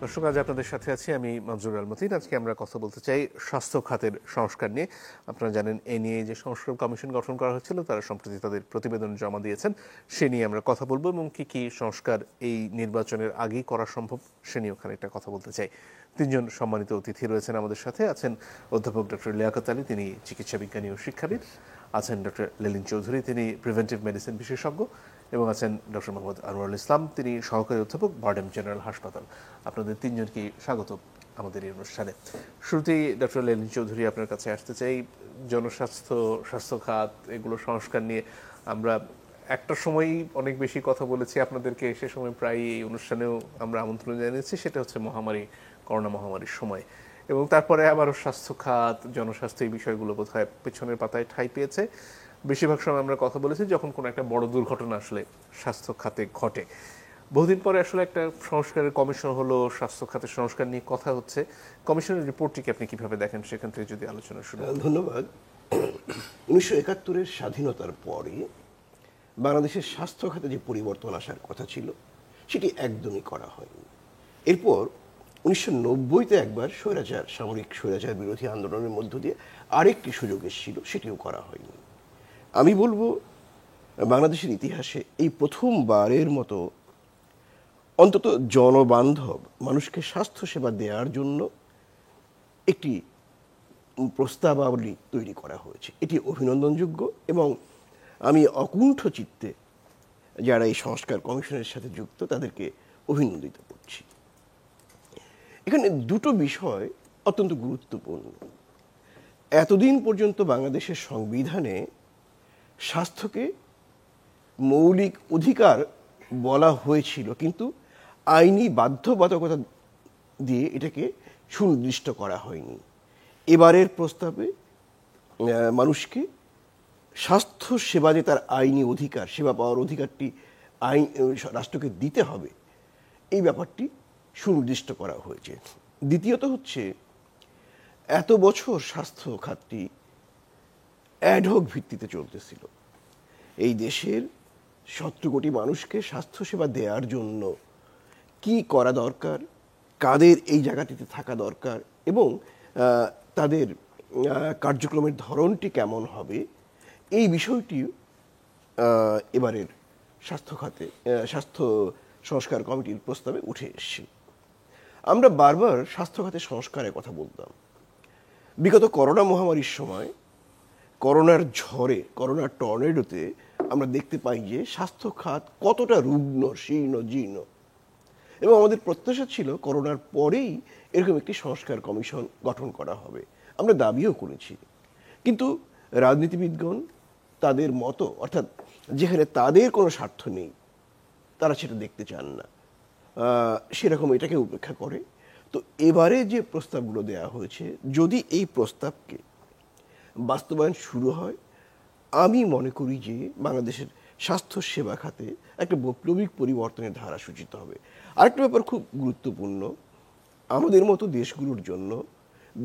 দর্শক, আজ আপনাদের সাথে আছি আমি মনজুর আল মতিন। আজকে আমরা কথা বলতে চাই স্বাস্থ্য খাতের সংস্কার নিয়ে। আপনারা জানেন, এ নিয়ে যে সংস্কার কমিশন গঠন করা হয়েছিল তারা সম্প্রতি তাদের প্রতিবেদন জমা দিয়েছেন। সে নিয়ে আমরা কথা বলবো এবং কি কি সংস্কার এই নির্বাচনের আগেই করা সম্ভব সে নিয়েও খানিকটা কথা বলতে চাই। তিনজন সম্মানিত অতিথি রয়েছেন আমাদের সাথে। আছেন অধ্যাপক ডক্টর লিয়াকত আলী, তিনি চিকিৎসা বিজ্ঞানী ও শিক্ষাবিদ। আছেন ডক্টর লেলিন চৌধুরী, তিনি প্রিভেন্টিভ মেডিসিন বিশেষজ্ঞ। এবং আছেন ডক্টর মোহাম্মদ আনোয়ারুল ইসলাম, তিনি সহকারী অধ্যাপক, বারডেম জেনারেল হাসপাতাল। আপনাদের তিনজনকে স্বাগত আমাদের এই অনুষ্ঠানে। শুরুতেই ডক্টর লেলিন চৌধুরী, আপনার কাছে আসতে চাই। জনস্বাস্থ্য, স্বাস্থ্য খাত, এগুলো সংস্কার নিয়ে আমরা একটা সময়ই অনেক বেশি কথা বলেছি আপনাদেরকে, সে সময় প্রায় এই অনুষ্ঠানেও আমরা আমন্ত্রণ জানিয়েছি। সেটা হচ্ছে করোনা মহামারীর সময়, এবং তারপরে আবারও স্বাস্থ্য খাত, জনস্বাস্থ্য, এই বিষয়গুলো বোধহয় পেছনের পাতায় ঠাঁই পেয়েছে। বেশিরভাগ সময় আমরা কথা বলেছি যখন কোনো একটা বড় দুর্ঘটনা আসলে স্বাস্থ্য খাতে ঘটে। বহুদিন পরে আসলে একটা সংস্কারের কমিশন হলো, স্বাস্থ্য খাতের সংস্কার নিয়ে কথা হচ্ছে। কমিশনের রিপোর্টটিকে আপনি কিভাবে দেখেন, সেখান থেকে যদি আলোচনা শুরু। ধন্যবাদ। 1971-এর স্বাধীনতার পরে বাংলাদেশের স্বাস্থ্য খাতে যে পরিবর্তন আসার কথা ছিল সেটি একদমই করা হয়নি। এরপর 1990-তে একবার সামরিক স্বৈরাচার বিরোধী আন্দোলনের মধ্য দিয়ে আরেকটি সুযোগ এসেছিল, সেটিও করা হয়নি। আমি বলবো বাংলাদেশের ইতিহাসে এই প্রথমবারের মতো অন্তত জনবান্ধব মানুষকে স্বাস্থ্যসেবা দেওয়ার জন্য একটি প্রস্তাবাবলী তৈরি করা হয়েছে। এটি অভিনন্দনযোগ্য এবং আমি অকুণ্ঠ চিত্তে যারা এই সংস্কার কমিশনের সাথে যুক্ত তাদেরকে অভিনন্দিত করছি। এখানে দুটো বিষয় অত্যন্ত গুরুত্বপূর্ণ। এতদিন পর্যন্ত বাংলাদেশের সংবিধানে স্বাস্থ্যকে মৌলিক অধিকার বলা হয়েছিল, কিন্তু আইনি বাধ্যবাধকতা দিয়ে এটাকে সুনির্দিষ্ট করা হয়নি। এবারের প্রস্তাবে মানুষকে স্বাস্থ্য সেবা যে তার আইনি অধিকার, সেবা পাওয়ার অধিকারটি রাষ্ট্রকে দিতে হবে, এই ব্যাপারটি সুনির্দিষ্ট করা হয়েছে। দ্বিতীয়ত হচ্ছে, এত বছর স্বাস্থ্য খাতটি অ্যাডহক ভিত্তিতে চলতেছিল। এই দেশের 17 কোটি মানুষকে স্বাস্থ্যসেবা দেওয়ার জন্য কি করা দরকার, কাদের এই জায়গাটিতে থাকা দরকার এবং তাদের কার্যক্রমের ধরনটি কেমন হবে, এই বিষয়টি এবারের স্বাস্থ্য সংস্কার কমিটির প্রস্তাবে উঠে এসেছে। আমরা বারবার স্বাস্থ্য খাতে সংস্কারের কথা বলতাম। বিগত করোনা মহামারীর সময়, করোনার ঝড়ে, করোনার টর্নেডোতে আমরা দেখতে পাই যে স্বাস্থ্য খাত কতটা রুগ্ন, শীর্ণ, জীর্ণ। এবং আমাদের প্রত্যাশা ছিল করোনার পরেই এরকম একটি সংস্কার কমিশন গঠন করা হবে। আমরা দাবিও করেছি, কিন্তু রাজনীতিবিদগণ তাদের মতো, অর্থাৎ যেখানে তাদের কোনো স্বার্থ নেই তারা সেটা দেখতে চান না, সেরকম এটাকে উপেক্ষা করে। তো এবারে যে প্রস্তাবগুলো দেওয়া হয়েছে, যদি এই প্রস্তাবকে বাস্তবায়ন শুরু হয়, আমি মনে করি যে বাংলাদেশের স্বাস্থ্য সেবা খাতে একটা বৈপ্লবিক পরিবর্তনের ধারা সূচিত হবে। আরেকটা ব্যাপার খুব গুরুত্বপূর্ণ, আমাদের মতো দেশগুলোর জন্য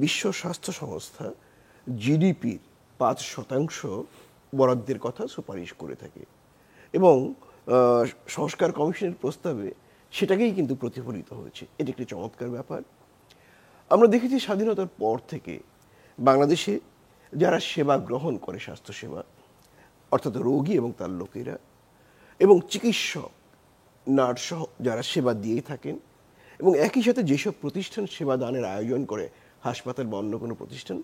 বিশ্ব স্বাস্থ্য সংস্থা জিডিপির 5% বরাদ্দের কথা সুপারিশ করে থাকে এবং সংস্কার কমিশনের প্রস্তাবে সেটাকেই কিন্তু প্রতিফলিত হয়েছে। এটি একটি চমৎকার ব্যাপার। আমরা দেখেছি স্বাধীনতার পর থেকে বাংলাদেশে যারা সেবা গ্রহণ করে, স্বাস্থ্যসেবা, অর্থাৎ রোগী এবং তার লোকেরা এবং চিকিৎসক, নার্স সহ যারা সেবা দিয়ে থাকেন, এবং একই সাথে যেসব প্রতিষ্ঠান সেবা দানের আয়োজন করে, হাসপাতাল বা অন্য কোনো প্রতিষ্ঠান,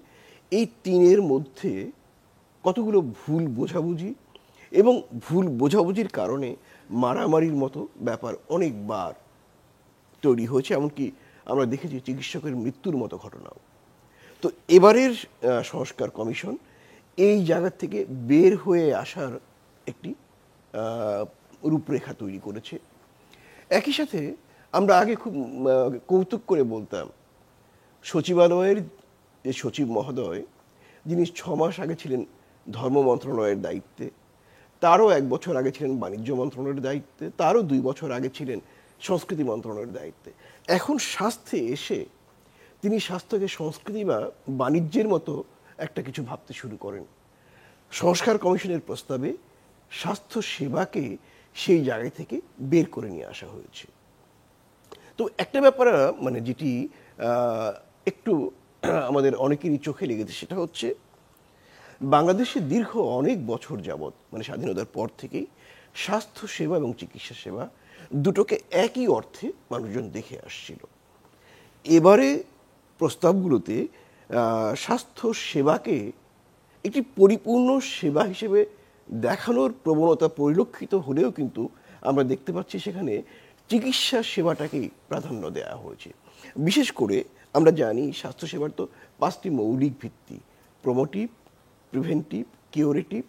এই তিনের মধ্যে কতগুলো ভুল বোঝাবুঝি এবং ভুল বোঝাবুঝির কারণে মারামারির মতো ব্যাপার অনেকবার তৈরি হয়েছে। এমনকি আমরা দেখেছি চিকিৎসকের মৃত্যুর মতো ঘটনাও। তো এবারের সংস্কার কমিশন এই জায়গা থেকে বের হয়ে আসার একটি রূপরেখা তৈরি করেছে। একই সাথে আমরা আগে খুব কৌতুক করে বলতাম, সচিবালয়ের যে সচিব মহোদয়, যিনি 6 মাস আগে ছিলেন ধর্ম মন্ত্রণালয়ের দায়িত্বে, তারও 1 বছর আগে ছিলেন বাণিজ্য মন্ত্রণালয়ের দায়িত্বে, তারও 2 বছর আগে ছিলেন সংস্কৃতি মন্ত্রণালয়ের দায়িত্বে। এখন স্বাস্থ্যে এসে তিনি স্বাস্থ্যকে সংস্কৃতি বা বাণিজ্যের মতো একটা কিছু ভাবতে শুরু করেন। সংস্কার কমিশনের প্রস্তাবে স্বাস্থ্য সেবাকে সেই জায়গা থেকে বের করে নিয়ে আসা হয়েছে। তো তো একটা ব্যাপার মানে যেটি একটু আমাদের অনেকেরই চোখে লেগেছে, সেটা হচ্ছে বাংলাদেশে দীর্ঘ অনেক বছর যাবৎ, মানে স্বাধীনতার পর থেকেই স্বাস্থ্য সেবা এবং চিকিৎসা সেবা দুটোকে একই অর্থে মানুষজন দেখে আসছিল। এবারে প্রস্তাবগুলোতে স্বাস্থ্য সেবাকে একটি পরিপূর্ণ সেবা হিসেবে দেখানোর প্রবণতা পরিলক্ষিত হলেও কিন্তু আমরা দেখতে পাচ্ছি সেখানে চিকিৎসা সেবাটাকেই প্রাধান্য দেওয়া হয়েছে। বিশেষ করে আমরা জানি স্বাস্থ্যসেবার তো 5টি মৌলিক ভিত্তি: প্রমোটিভ, প্রিভেন্টিভ, কিউরেটিভ,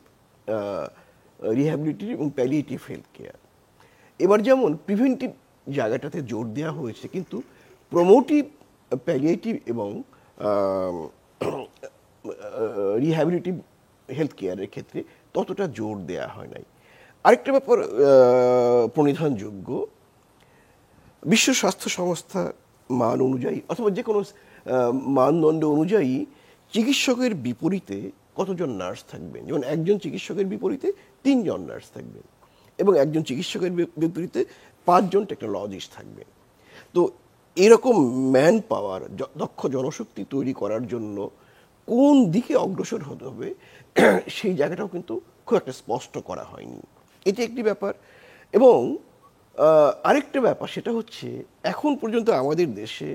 রিহ্যাবিলিটেটিভ এবং প্যালিয়েটিভ হেলথ কেয়ার। এবার যেমন প্রিভেন্টিভ জায়গাটাতে জোর দেওয়া হয়েছে, কিন্তু প্রমোটিভ, প্যালিয়েটিভ এবং রিহ্যাবিলিটিভ হেলথ কেয়ারের ক্ষেত্রে ততটা জোর দেওয়া হয় নাই। আরেকটা ব্যাপার প্রণিধানযোগ্য, বিশ্ব স্বাস্থ্য সংস্থার মান অনুযায়ী অথবা যে কোনো মানদণ্ড অনুযায়ী চিকিৎসকের বিপরীতে কতজন নার্স থাকবেন। যেমন একজন চিকিৎসকের বিপরীতে 3 জন নার্স থাকবেন এবং একজন চিকিৎসকের বিপরীতে 5 জন টেকনোলজিস্ট থাকবেন। তো এরকম ম্যান পাওয়ার, দক্ষ জনশক্তি তৈরি করার জন্য কোন দিকে অগ্রসর হতে হবে সেই জায়গাটাও কিন্তু খুব একটা স্পষ্ট করা হয়নি। এটি একটি ব্যাপার। এবং আরেকটা ব্যাপার, সেটা হচ্ছে এখন পর্যন্ত আমাদের দেশে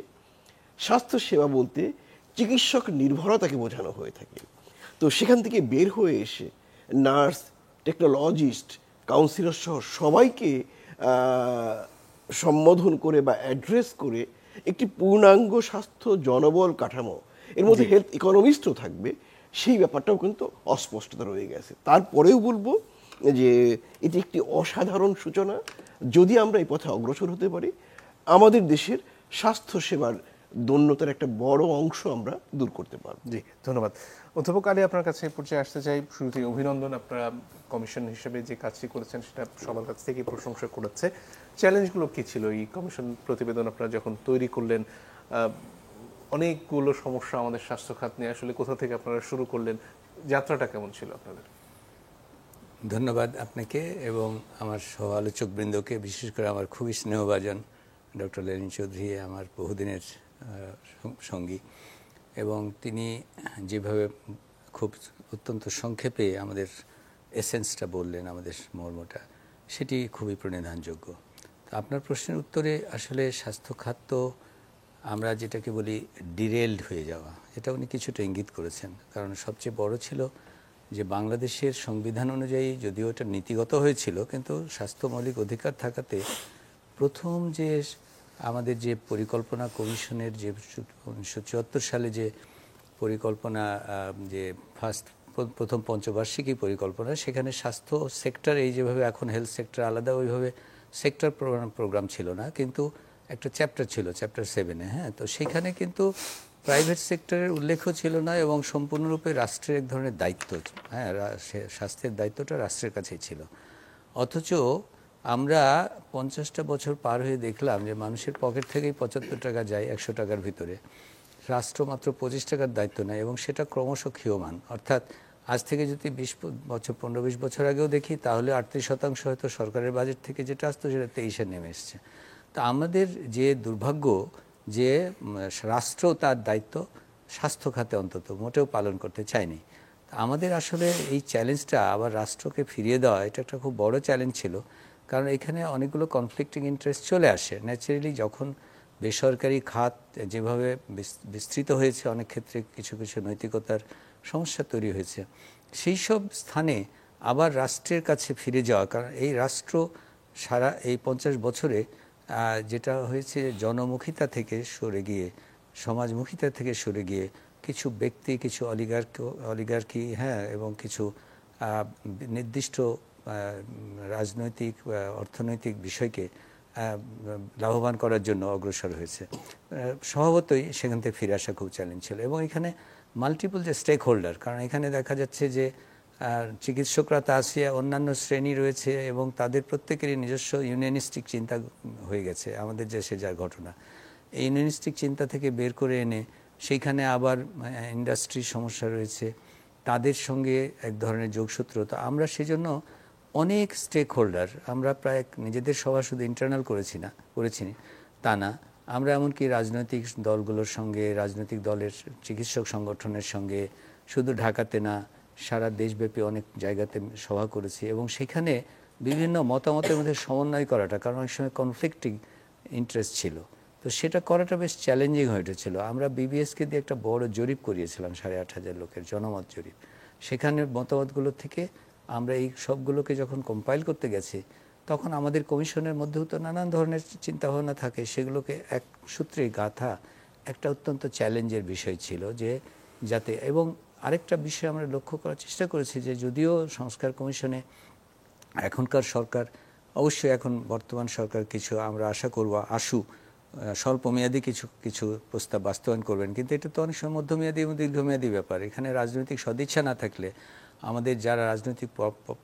স্বাস্থ্য সেবা বলতে চিকিৎসক নির্ভরতাকে বোঝানো হয়ে থাকে। তো সেখান থেকে বের হয়ে এসে নার্স, টেকনোলজিস্ট, কাউন্সিলর সহ সবাইকে সম্বোধন করে বা অ্যাড্রেস করে একটি পূর্ণাঙ্গ স্বাস্থ্য জনবল কাঠামো, এর মধ্যে হেলথ ইকোনমিস্টও থাকবে, সেই ব্যাপারটাও কিন্তু অস্পষ্টতা রয়ে গেছে। তারপরেও বলবো যে এটি একটি অসাধারণ সূচনা। যদি আমরা এই পথে অগ্রসর হতে পারি, আমাদের দেশের স্বাস্থ্য সেবার দৈন্যতার একটা বড় অংশ আমরা দূর করতে পারব। জি, ধন্যবাদ। অধ্যাপক আলী, আপনার কাছে এই পর্যায়ে আসতে চাই। শুরুতেই অভিনন্দন, আপনারা কমিশন হিসেবে যে কাজটি করেছেন সেটা সবার কাছ থেকেই প্রশংসা করেছে। চ্যালেঞ্জগুলো কি ছিল এই কমিশন প্রতিবেদন আপনারা যখন তৈরি করলেন? অনেকগুলো সমস্যা আমাদের স্বাস্থ্য খাত নিয়ে, আসলে কোথা থেকে আপনারা শুরু করলেন, যাত্রাটা কেমন ছিল আপনাদের? ধন্যবাদ আপনাকে এবং আমার সহ আলোচকবৃন্দকে, বিশেষ করে আমার খুবই স্নেহভাজন ডক্টর লেনিন চৌধুরী, আমার বহুদিনের সঙ্গী, এবং তিনি যেভাবে খুব অত্যন্ত সংক্ষেপে আমাদের এসেন্সটা বললেন, আমাদের মর্মটা, সেটি খুবই প্রণিধানযোগ্য। আপনার প্রশ্নের উত্তরে আসলে স্বাস্থ্য খাত তো আমরা যেটাকে বলি ডিরেলড হয়ে যাওয়া, এটা উনি কিছুটা ইঙ্গিত করেছেন। কারণ সবচেয়ে বড় ছিল যে বাংলাদেশের সংবিধান অনুযায়ী যদিও এটা নীতিগত হয়েছিল, কিন্তু স্বাস্থ্য মৌলিক অধিকার থাকাতে প্রথম যে আমাদের যে পরিকল্পনা কমিশনের যে 1974 সালে যে পরিকল্পনা, যে প্রথম পঞ্চবার্ষিকী পরিকল্পনা, সেখানে স্বাস্থ্য সেক্টর, এই যেভাবে এখন হেলথ সেক্টর আলাদা, ওইভাবে সেক্টর প্রোগ্রাম ছিল না, কিন্তু একটা চ্যাপ্টার ছিল, চ্যাপ্টার 7-এ। হ্যাঁ, তো সেখানে কিন্তু প্রাইভেট সেক্টরের উল্লেখও ছিল না এবং সম্পূর্ণরূপে রাষ্ট্রের এক ধরনের দায়িত্ব, হ্যাঁ, স্বাস্থ্যের দায়িত্বটা রাষ্ট্রের কাছেই ছিল। অথচ আমরা 50টা বছর পার হয়ে দেখলাম যে মানুষের পকেট থেকেই 75 টাকা যায় 100 টাকার ভিতরে, রাষ্ট্র মাত্র 25 টাকার দায়িত্ব নেয় এবং সেটা ক্রমশ ক্ষীয়মান। অর্থাৎ আজ থেকে যদি 15-20 বছর আগেও দেখি, তাহলে 38% হয়তো সরকারের বাজেট থেকে যেটা আসতো সেটা 23-এ নেমে এসছে। তা আমাদের যে দুর্ভাগ্য যে রাষ্ট্র তার দায়িত্ব স্বাস্থ্য খাতে অন্তত মোটেও পালন করতে চায়নি। আমাদের আসলে এই চ্যালেঞ্জটা আবার রাষ্ট্রকে ফিরিয়ে দেওয়া, এটা একটা খুব বড় চ্যালেঞ্জ ছিল। কারণ এখানে অনেকগুলো কনফ্লিক্টিং ইন্টারেস্ট চলে আসে ন্যাচারালি। যখন বেসরকারি খাত যেভাবে বিস্তৃত হয়েছে, অনেক ক্ষেত্রে কিছু কিছু নৈতিকতার সমস্যা তৈরি হয়েছে, সেই সব স্থানে আবার রাষ্ট্রের কাছে ফিরে যাওয়া। কারণ এই রাষ্ট্র সারা এই 50 বছরে যেটা হয়েছে, জনমুখিতা থেকে সরে গিয়ে, সমাজমুখিতা থেকে সরে গিয়ে কিছু ব্যক্তি, কিছু অলিগার্কি, হ্যাঁ, এবং কিছু নির্দিষ্ট রাজনৈতিক অর্থনৈতিক বিষয়কে লাভবান করার জন্য অগ্রসর হয়েছে। স্বভাবতই সেখান থেকে ফিরে আসা খুব চ্যালেঞ্জ ছিল। এবং এখানে মাল্টিপল যে স্টেক হোল্ডার, কারণ এখানে দেখা যাচ্ছে যে চিকিৎসকরা তা আছে, অন্যান্য শ্রেণী রয়েছে এবং তাদের প্রত্যেকেরই নিজস্ব ইউনিয়নিস্টিক চিন্তা হয়ে গেছে। আমাদের দেশে যার ঘটনা, এই ইউনিয়নিস্টিক চিন্তা থেকে বের করে এনে সেইখানে আবার ইন্ডাস্ট্রির সমস্যা রয়েছে, তাদের সঙ্গে এক ধরনের যোগসূত্রতা। আমরা সেজন্য অনেক স্টেক হোল্ডার, আমরা প্রায় নিজেদের সভা শুধু ইন্টারনাল করেছি, তা না। আমরা এমনকি রাজনৈতিক দলগুলোর সঙ্গে, রাজনৈতিক দলের চিকিৎসক সংগঠনের সঙ্গে শুধু ঢাকাতে না, সারা দেশব্যাপী অনেক জায়গাতে সভা করেছি এবং সেখানে বিভিন্ন মতামতের মধ্যে সমন্বয় করাটা, কারণ অনেক সময় কনফ্লিক্টিং ইন্টারেস্ট ছিল, তো সেটা করাটা বেশ চ্যালেঞ্জিং হয়ে উঠেছিল। আমরা বিবিএসকে দিয়ে একটা বড় জরিপ করিয়েছিলাম, 8,500 লোকের জনমত জরিপ। সেখানের মতামতগুলো থেকে আমরা এই সবগুলোকে যখন কম্পাইল করতে গেছি, তখন আমাদের কমিশনের মধ্যেও তো নানান ধরনের চিন্তাভাবনা থাকে, সেগুলোকে এক সূত্রে গাঁথা একটা অত্যন্ত চ্যালেঞ্জের বিষয় ছিল। যে যাতে, এবং আরেকটা বিষয় আমরা লক্ষ্য করার চেষ্টা করেছি যে যদিও সংস্কার কমিশনে এখনকার সরকার, অবশ্যই এখন বর্তমান সরকার কিছু আমরা আশা করব স্বল্পমেয়াদী কিছু প্রস্তাব বাস্তবায়ন করবেন, কিন্তু এটা তো অনেক সময় মধ্যমেয়াদী এবং দীর্ঘমেয়াদী ব্যাপার। এখানে রাজনৈতিক সদিচ্ছা না থাকলে আমাদের যারা রাজনৈতিক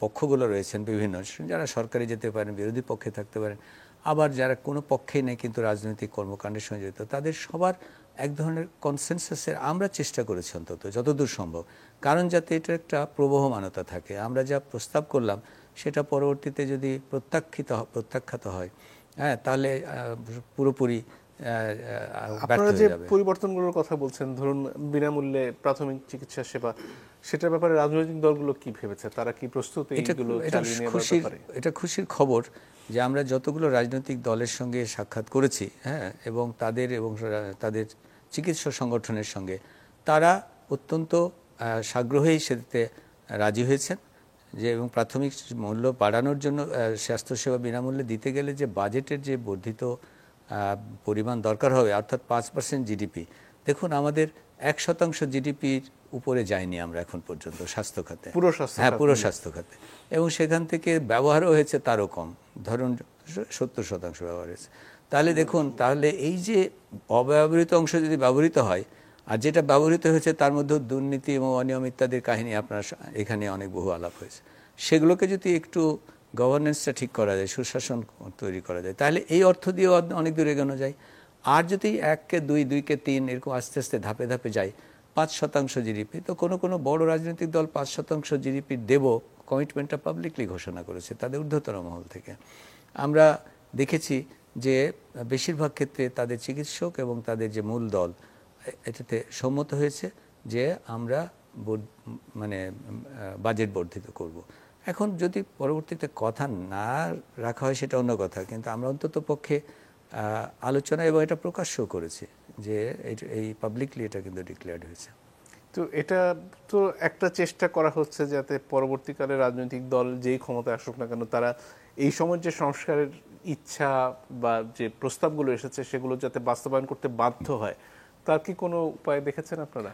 পক্ষগুলো রয়েছেন বিভিন্ন, যারা সরকারে যেতে পারেন, বিরোধী পক্ষে থাকতে পারেন, আবার যারা কোনো পক্ষেই নেই কিন্তু রাজনৈতিক কর্মকাণ্ডের সঙ্গে জড়িত, তাদের সবার এক ধরনের কনসেনসাসের আমরা চেষ্টা করেছি অন্তত যতদূর সম্ভব, কারণ যাতে এটা একটা প্রবহমানতা থাকে। আমরা যা প্রস্তাব করলাম সেটা পরবর্তীতে যদি প্রত্যাখ্যাত হয়, হ্যাঁ, তাহলে পুরোপুরি আপনারা যে পরিবর্তনগুলোর কথা বলছেন, ধরুন বিনামূল্যে প্রাথমিক চিকিৎসা সেবা, সেটার ব্যাপারে রাজনৈতিক দলগুলো কি ভেবেছে? তারা কি প্রস্তুত এইগুলো চালিয়ে নেওয়ার ব্যাপারে? এটা খুশির খবর যে আমরা যতগুলো রাজনৈতিক দলের সঙ্গে সাক্ষাৎ করেছি, হ্যাঁ, এবং তাদের চিকিৎসা সংগঠনের সঙ্গে, তারা অত্যন্ত সাগ্রহেই সেটাতে রাজি হয়েছেন। যে এবং প্রাথমিক মূল্য বাড়ানোর জন্য, স্বাস্থ্যসেবা বিনামূল্যে দিতে গেলে যে বাজেটের যে বর্ধিত পরিমাণ দরকার হবে, অর্থাৎ 5% জিডিপি। দেখুন, আমাদের 1% জিডিপির উপরে যায়নি আমরা এখন পর্যন্ত স্বাস্থ্য খাতে, পুরো স্বাস্থ্য খাতে, এবং সেখান থেকে ব্যবহারও হয়েছে তারও কম, ধরুন 70% ব্যবহার হয়েছে। তাহলে দেখুন, তাহলে এই যে অব্যবহৃত অংশ যদি ব্যবহৃত হয়, আর যেটা ব্যবহৃত হয়েছে তার মধ্যে দুর্নীতি এবং অনিয়ম ইত্যাদির কাহিনী আপনার এখানে অনেক বহু আলাপ হয়েছে, সেগুলোকে যদি একটু গভর্নেন্সটা ঠিক করা যায়, সুশাসন তৈরি করা যায়, তাহলে এই অর্থ দিয়েও অনেক দূরে এগোনো যায়। আর যদি 1কে 2, 2কে 3 এরকম আস্তে আস্তে ধাপে ধাপে যায় 5% জিডিপি, তো কোনো বড় রাজনৈতিক দল 5% জিডিপি দেব কমিটমেন্টটা পাবলিকলি ঘোষণা করেছে তাদের ঊর্ধ্বতন মহল থেকে। আমরা দেখেছি যে বেশিরভাগ ক্ষেত্রে তাদের চিকিৎসক এবং তাদের যে মূল দল এটাতে সম্মত হয়েছে যে আমরা বাজেট বর্ধিত করব। এখন যদি পরবর্তীতে কথা না রাখা হয় সেটা অন্য কথা, কিন্তু আমরা অন্তত পক্ষে আলোচনা এবং এটা প্রকাশও করেছি যে এই পাবলিকলি এটা কিন্তু ডিক্লেয়ার্ড হয়েছে। তো এটা তো একটা চেষ্টা করা হচ্ছে যাতে পরবর্তীকালে রাজনৈতিক দল যেই ক্ষমতায় আসুক না কেন, তারা এই সময় যে সংস্কারের ইচ্ছা বা যে প্রস্তাবগুলো এসেছে সেগুলো যাতে বাস্তবায়ন করতে বাধ্য হয়, তার কি কোনো উপায় দেখেছেন আপনারা?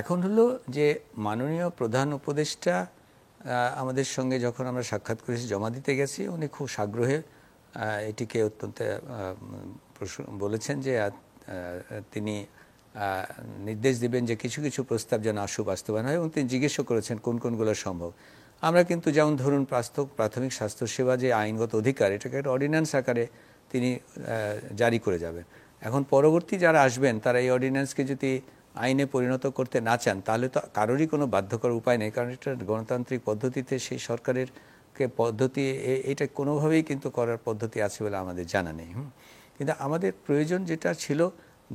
এখন হলো যে মাননীয় প্রধান উপদেষ্টা আমাদের সঙ্গে যখন আমরা সাক্ষাৎ করেছি, জমা দিতে গেছি, উনি খুব সাগ্রহে এটিকে অত্যন্ত বলেছেন যে তিনি নির্দেশ দিবেন যে কিছু কিছু প্রস্তাব যেন বাস্তবায়ন হয়, এবং তিনি জিজ্ঞেসও করেছেন কোনগুলো সম্ভব। আমরা কিন্তু যেমন ধরুন প্রাথমিক স্বাস্থ্যসেবা যে আইনগত অধিকার, এটাকে একটা অর্ডিন্যান্স আকারে তিনি জারি করে যাবেন। এখন পরবর্তী যারা আসবেন তারা এই অর্ডিন্যান্সকে যদি আইনে পরিণত করতে না চান, তাহলে তো কারোরই কোনো বাধ্যকর উপায় নেই, কারণ এটা গণতান্ত্রিক পদ্ধতিতে সেই সরকারের পদ্ধতি, এটা কোনোভাবেই কিন্তু করার পদ্ধতি আছে বলে আমাদের জানা নেই। কিন্তু আমাদের প্রয়োজন যেটা ছিল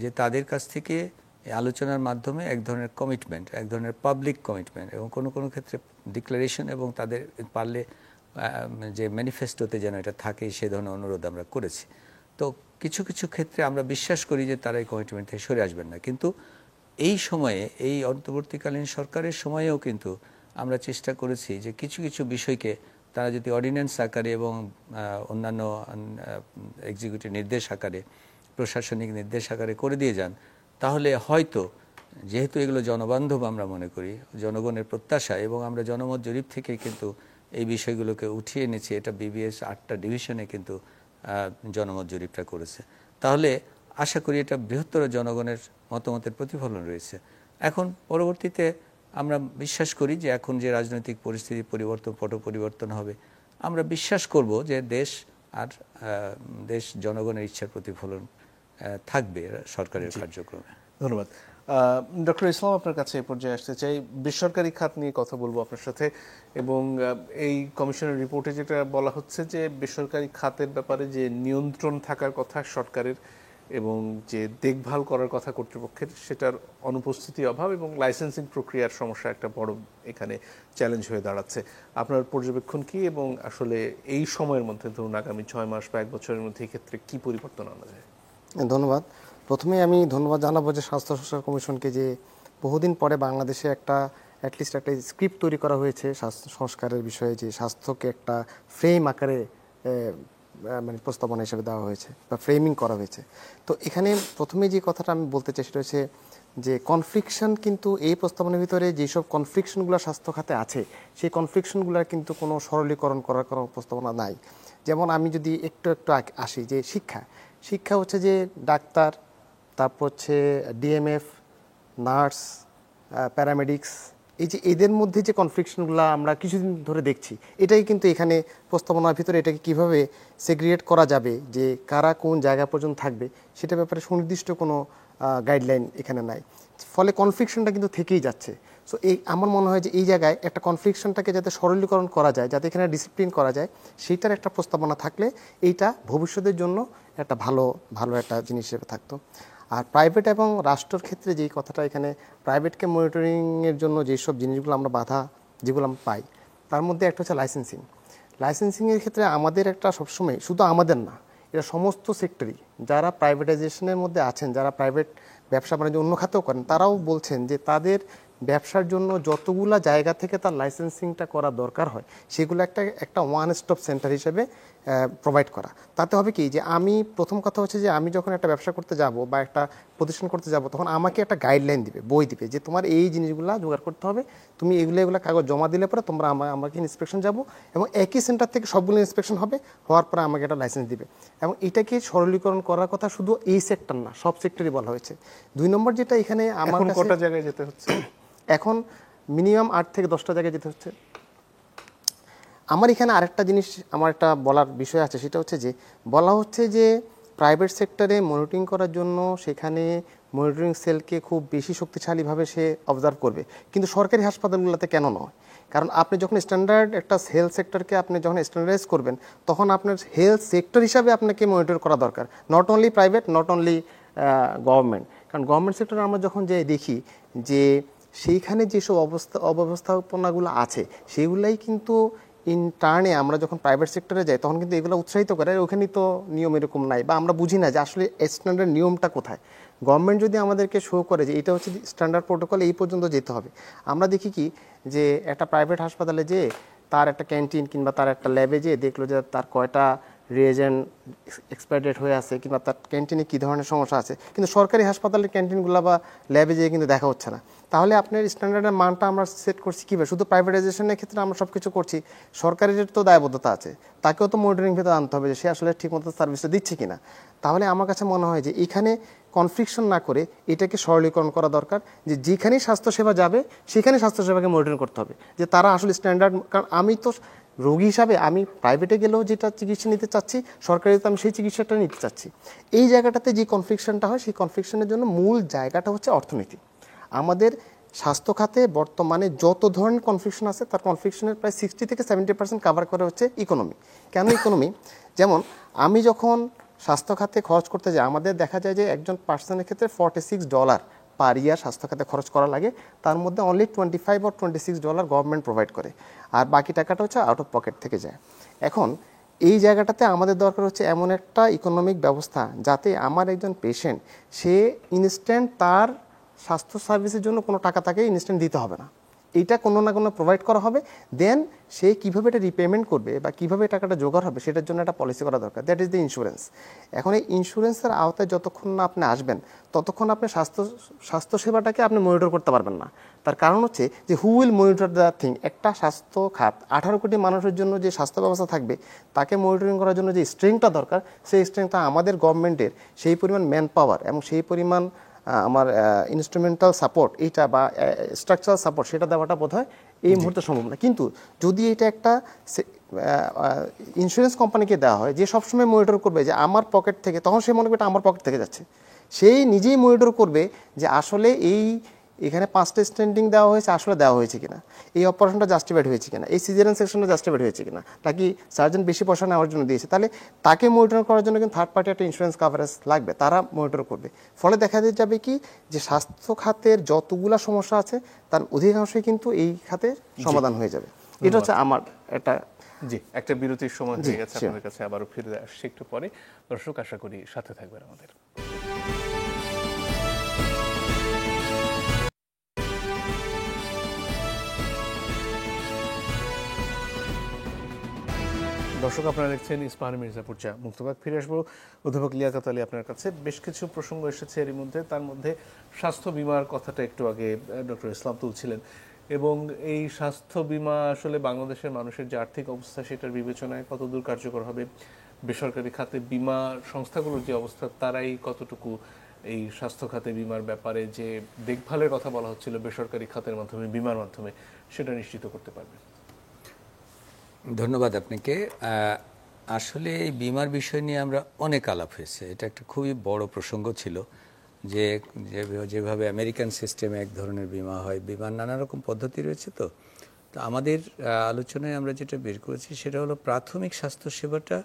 যে তাদের কাছ থেকে আলোচনার মাধ্যমে এক ধরনের কমিটমেন্ট, এক ধরনের পাবলিক কমিটমেন্ট, এবং কোনো ক্ষেত্রে ডিক্লারেশন, এবং তাদের পারলে যে ম্যানিফেস্টোতে যেন এটা থাকে সে ধরনের অনুরোধ আমরা করেছি। তো কিছু কিছু ক্ষেত্রে আমরা বিশ্বাস করি যে তারা এই কমিটমেন্ট থেকে সরে আসবেন না, কিন্তু এই সময়ে, এই অন্তর্বর্তীকালীন সরকারের সময়েও কিন্তু আমরা চেষ্টা করেছি যে কিছু কিছু বিষয়কে তারা যদি অর্ডিন্যান্স আকারে এবং অন্যান্য এক্সিকিউটিভ নির্দেশ আকারে, প্রশাসনিক নির্দেশ আকারে করে দিয়ে যান, তাহলে হয়তো, যেহেতু এগুলো জনবান্ধব আমরা মনে করি, জনগণের প্রত্যাশা, এবং আমরা জনমত জরিপ থেকে কিন্তু এই বিষয়গুলোকে উঠিয়ে এনেছি, এটা বিবিএস 8টা ডিভিশনে কিন্তু জনমত জরিপটা করেছে, তাহলে আশা করি এটা বৃহত্তর জনগণের মতামতের প্রতিফলন রয়েছে। এখন পরবর্তীতে আমরা বিশ্বাস করি যে এখন যে রাজনৈতিক পরিস্থিতি পট পরিবর্তন হবে, আমরা বিশ্বাস করব যে দেশ জনগণের ইচ্ছার প্রতিফলন থাকবে সরকারের কার্যক্রমে। ধন্যবাদ। ডক্টর ইসলাম, আপনার কাছে এই পর্যায়ে আসতে চাই। বেসরকারি খাত নিয়ে কথা বলবো আপনার সাথে, এবং এই কমিশনের রিপোর্টে যেটা বলা হচ্ছে যে বেসরকারি খাতের ব্যাপারে যে নিয়ন্ত্রণ থাকার কথা সরকারের এবং যে দেখভাল করার কথা কর্তৃপক্ষের, সেটার অনুপস্থিতি, অভাব এবং লাইসেন্সিং প্রক্রিয়ার সমস্যা একটা বড় এখানে চ্যালেঞ্জ হয়ে দাঁড়াচ্ছে। আপনার পর্যবেক্ষণ কি, এবং আসলে এই সময়ের মধ্যে, ধরুন আগামী 6 মাস বা 1 বছরের মধ্যে এই ক্ষেত্রে কি পরিবর্তন আনা যায়? ধন্যবাদ। প্রথমে আমি ধন্যবাদ জানাবো যে স্বাস্থ্য সংস্কার কমিশনকে, যে বহুদিন পরে বাংলাদেশে অ্যাটলিস্ট একটা স্ক্রিপ্ট তৈরি করা হয়েছে স্বাস্থ্য সংস্কারের বিষয়ে, যে স্বাস্থ্যকে একটা ফ্রেম আকারে মানে প্রস্তাবনা হিসেবে দেওয়া হয়েছে বা ফ্রেমিং করা হয়েছে। তো এখানে প্রথমে যে কথাটা আমি বলতে চাই সেটা হচ্ছে যে কনফ্লিকশন, কিন্তু এই প্রস্তাবনার ভিতরে যেসব কনফ্লিকশনগুলো স্বাস্থ্য খাতে আছে সেই কনফ্লিকশনগুলোর কিন্তু কোনো সরলীকরণ করার কোনো প্রস্তাবনা নাই। যেমন আমি যদি একটু আসি, যে শিক্ষা হচ্ছে যে ডাক্তার, তারপর হচ্ছে ডিএমএফ, নার্স, প্যারামেডিক্স, এই যে এদের মধ্যে যে কনফ্লিকশনগুলো আমরা কিছুদিন ধরে দেখছি, এটাই কিন্তু এখানে প্রস্তাবনার ভিতরে এটাকে কিভাবে সেগ্রিগেট করা যাবে, যে কারা কোন জায়গা পর্যন্ত থাকবে, সেটা ব্যাপারে সুনির্দিষ্ট কোনো গাইডলাইন এখানে নাই। ফলে কনফ্লিকশনটা কিন্তু থেকেই যাচ্ছে। সো আমার মনে হয় যে এই জায়গায় একটা কনফ্লিকশনটাকে যাতে সরলীকরণ করা যায়, যাতে এখানে ডিসিপ্লিন করা যায়, সেইটার একটা প্রস্তাবনা থাকলে এইটা ভবিষ্যতের জন্য একটা ভালো একটা জিনিস হিসেবে থাকতো। আর প্রাইভেট এবং রাষ্ট্রের ক্ষেত্রে যেই কথাটা, এখানে প্রাইভেটকে মনিটরিংয়ের জন্য যেসব জিনিসগুলো আমরা যেগুলো আমরা পাই, তার মধ্যে একটা হচ্ছে লাইসেন্সিংয়ের ক্ষেত্রে আমাদের একটা সবসময়, শুধু আমাদের না, এটা সমস্ত সেক্টরই যারা প্রাইভেটাইজেশনের মধ্যে আছেন, যারা প্রাইভেট ব্যবসা বাণিজ্য অন্য খাতেও করেন, তারাও বলছেন যে তাদের ব্যবসার জন্য যতগুলা জায়গা থেকে তার লাইসেন্সিংটা করা দরকার হয়, সেগুলো একটা ওয়ান স্টপ সেন্টার হিসেবে প্রোভাইড করা। তাতে হবে কি, যে আমি প্রথম কথা হচ্ছে যে আমি যখন একটা ব্যবসা করতে যাব বা একটা প্রতিষ্ঠান করতে যাব, তখন আমাকে একটা গাইডলাইন দিবে, বই দিবে, যে তোমার এই জিনিসগুলো জোগাড় করতে হবে, তুমি এগুলো কাগজ জমা দিলে পরে তোমরা আমাকে ইন্সপেকশন যাব, এবং একই সেন্টার থেকে সবগুলো ইন্সপেকশন হবে, হওয়ার পরে আমাকে একটা লাইসেন্স দিবে। এবং এটাকে সরলীকরণ করার কথা শুধু এই সেক্টর না, সব সেক্টরই বলা হয়েছে। 2 নম্বর যেটা এখানে আমার কাছে, কটা জায়গায় যেতে হচ্ছে এখন মিনিমাম 8 থেকে 10টা জায়গায় যেতে হচ্ছে। আমার এখানে আরেকটা জিনিস, আমার একটা বলার বিষয় আছে, সেটা হচ্ছে যে বলা হচ্ছে যে প্রাইভেট সেক্টরে মনিটরিং করার জন্য সেখানে মনিটরিং সেলকে খুব বেশি শক্তিশালীভাবে সে অবজার্ভ করবে, কিন্তু সরকারি হাসপাতালগুলোতে কেন নয়? কারণ আপনি যখন স্ট্যান্ডার্ড একটা হেলথ সেক্টরকে আপনি যখন স্ট্যান্ডার্ডাইজ করবেন, তখন আপনার হেলথ সেক্টর হিসাবে আপনাকে মনিটর করা দরকার, not only private, not only government. কারণ গভর্নমেন্ট সেক্টরে আমরা যখন যে দেখি যে সেইখানে যেসব অব্যবস্থাপনাগুলো আছে, সেগুলাই কিন্তু ইন টার্নে আমরা যখন প্রাইভেট সেক্টরে যাই, তখন কিন্তু এগুলো উৎসাহিত করে, ওখানেই তো নিয়ম এরকম নাই, বা আমরা বুঝি না যে আসলে স্ট্যান্ডার্ড নিয়মটা কোথায়। গভর্নমেন্ট যদি আমাদেরকে শো করে যে এটা হচ্ছে স্ট্যান্ডার্ড প্রোটোকল, এই পর্যন্ত যেতে হবে, আমরা দেখি কি যে একটা প্রাইভেট হাসপাতালে যে তার একটা ক্যান্টিন কিংবা তার একটা ল্যাবে যে দেখলো যে তার কয়টা রিয়েজেন্ট এক্সপায়ার ডেট হয়ে আছে, কিংবা তার ক্যান্টিনে কী ধরনের সমস্যা আছে, কিন্তু সরকারি হাসপাতালের ক্যান্টিনগুলো বা ল্যাবে যেয়ে কিন্তু দেখা হচ্ছে না। তাহলে আপনার স্ট্যান্ডার্ডের মানটা আমরা সেট করছি কীভাবে? শুধু প্রাইভেটাইজেশনের ক্ষেত্রে আমরা সব কিছু করছি, সরকারের তো দায়বদ্ধতা আছে, তাকেও তো মনিটরিং ভেতরে আনতে হবে যে সে আসলে ঠিকমতো সার্ভিসটা দিচ্ছে কিনা। তাহলে আমার কাছে মনে হয় যে এখানে কনফ্লিকশন না করে এটাকে সরলীকরণ করা দরকার, যে যেখানেই স্বাস্থ্যসেবা যাবে সেখানে স্বাস্থ্যসেবাকে মনিটরিং করতে হবে, যে তারা আসলে স্ট্যান্ডার্ড। কারণ আমি তো রোগী হিসাবে আমি প্রাইভেটে গেলেও যেটা চিকিৎসা নিতে চাচ্ছি, সরকারিতে আমি সেই চিকিৎসাটা নিতে চাচ্ছি। এই জায়গাটাতে যে কনফ্লিকশনটা হয়, সেই কনফ্লিকশনের জন্য মূল জায়গাটা হচ্ছে অর্থনীতি। আমাদের স্বাস্থ্য খাতে বর্তমানে যত ধরনের কনফ্লিকশন আছে, তার কনফ্লিকশনের প্রায় 60 থেকে 70% কাভার করে হচ্ছে ইকোনমি। কেন ইকোনমি? যেমন আমি যখন স্বাস্থ্য খাতে খরচ করতে যাই, আমাদের দেখা যায় যে একজন পার্সনের ক্ষেত্রে $46 পার ইয়ার স্বাস্থ্য খাতে খরচ করা লাগে, তার মধ্যে অনলি $25 or $26 গভর্নমেন্ট প্রোভাইড করে, আর বাকি টাকাটা হচ্ছে আউট অফ পকেট থেকে যায়। এখন এই জায়গাটাতে আমাদের দরকার হচ্ছে এমন একটা ইকোনমিক ব্যবস্থা, যাতে আমার একজন পেশেন্ট সে ইনস্ট্যান্ট তার স্বাস্থ্য সার্ভিসের জন্য কোনো টাকা তাকে ইনস্ট্যান্ট দিতে হবে না, এইটা কোনো না কোনো প্রোভাইড করা হবে। দেন সে কীভাবে এটা রিপেমেন্ট করবে বা কীভাবে টাকাটা জোগাড় হবে, সেটার জন্য একটা পলিসি করা দরকার, দ্যাট ইজ দ্য ইন্স্যুরেন্স। এখন এই ইন্স্যুরেন্সের আওতায় যতক্ষণ না আপনি আসবেন, ততক্ষণ আপনি স্বাস্থ্যসেবাটাকে আপনি মনিটর করতে পারবেন না। তার কারণ হচ্ছে যে who will monitor the thing? একটা স্বাস্থ্য খাত 18 কোটি মানুষের জন্য যে স্বাস্থ্য ব্যবস্থা থাকবে, তাকে মনিটরিং করার জন্য যে স্ট্রেংথটা দরকার, সেই স্ট্রেংথটা আমাদের গভর্নমেন্টের সেই পরিমাণ ম্যান পাওয়ার এবং সেই পরিমাণ আমার ইনস্ট্রুমেন্টাল সাপোর্ট এইটা বা স্ট্রাকচারাল সাপোর্ট সেটা দেওয়াটা বোধ হয় এই মুহূর্তে সম্ভব না। কিন্তু যদি এটা একটা ইন্স্যুরেন্স কোম্পানিকে দেওয়া হয়, যে সবসময় মনিটর করবে যে আমার পকেট থেকে, তখন সে মনে করবে এটা আমার পকেট থেকে যাচ্ছে, সেই নিজেই মনিটর করবে যে আসলে এখানে 5টা স্ট্যান্ডিং দেওয়া হয়েছে, আসলে দেওয়া হয়েছে কিনা, এই অপারেশনটা জাস্টিফাইড হয়েছে কিনা, এই সিজারিয়ান সেকশনটা জাস্টিফাইড হয়েছে কিনা, নাকি সার্জন বেশি পয়সা নেওয়ার জন্য দিয়েছে। তাহলে তাকে মনিটর করার জন্য কিন্তু থার্ড পার্টি একটা ইন্স্যুরেন্স কাভারেজ লাগবে, তারা মনিটর করবে। ফলে দেখা যাবে কি যে স্বাস্থ্য খাতের যতগুলা সমস্যা আছে তার অধিকাংশই কিন্তু এই খাতের সমাধান হয়ে যাবে। এটা হচ্ছে আমার একটা জি, একটা বিরতির সময় হয়ে গেছে, sure. আপনাদের কাছে আবারও ফিরে আসছি একটু পরে। দর্শক, আশা করি সাথে থাকবেন আমাদের। দর্শক, আপনারা দেখছেন ইস্পাহানি মির্জাপুর চা মুক্তবাগ। ফিরে আসবো অধ্যাপক লিয়াকত আলী আপনার কাছে। বেশ কিছু প্রসঙ্গ এসেছে এর মধ্যে, তার মধ্যে স্বাস্থ্য বিমার কথাটা একটু আগে ডক্টর ইসলাম তুলছিলেন, এবং এই স্বাস্থ্য বিমা আসলে বাংলাদেশের মানুষের যে আর্থিক অবস্থা সেটার বিবেচনায় কতদূর কার্যকর হবে, বেসরকারি খাতে বিমা সংস্থাগুলোর যে অবস্থা তারাই কতটুকু এই স্বাস্থ্য খাতে বিমার ব্যাপারে যে দেখভালের কথা বলা হচ্ছিল বেসরকারি খাতের মাধ্যমে, বিমার মাধ্যমে, সেটা নিশ্চিত করতে পারবে। ধন্যবাদ আপনাকে। আসলে এই বিমার বিষয় নিয়ে আমরা অনেক আলাপ হয়েছে, এটা একটা খুবই বড় প্রসঙ্গ ছিল যে যেভাবে আমেরিকান সিস্টেমে এক ধরনের বিমা হয়, বিমার নানা রকম পদ্ধতি রয়েছে। তো আমাদের আলোচনায় আমরা যেটা বের করেছি সেটা হলো প্রাথমিক স্বাস্থ্যসেবাটা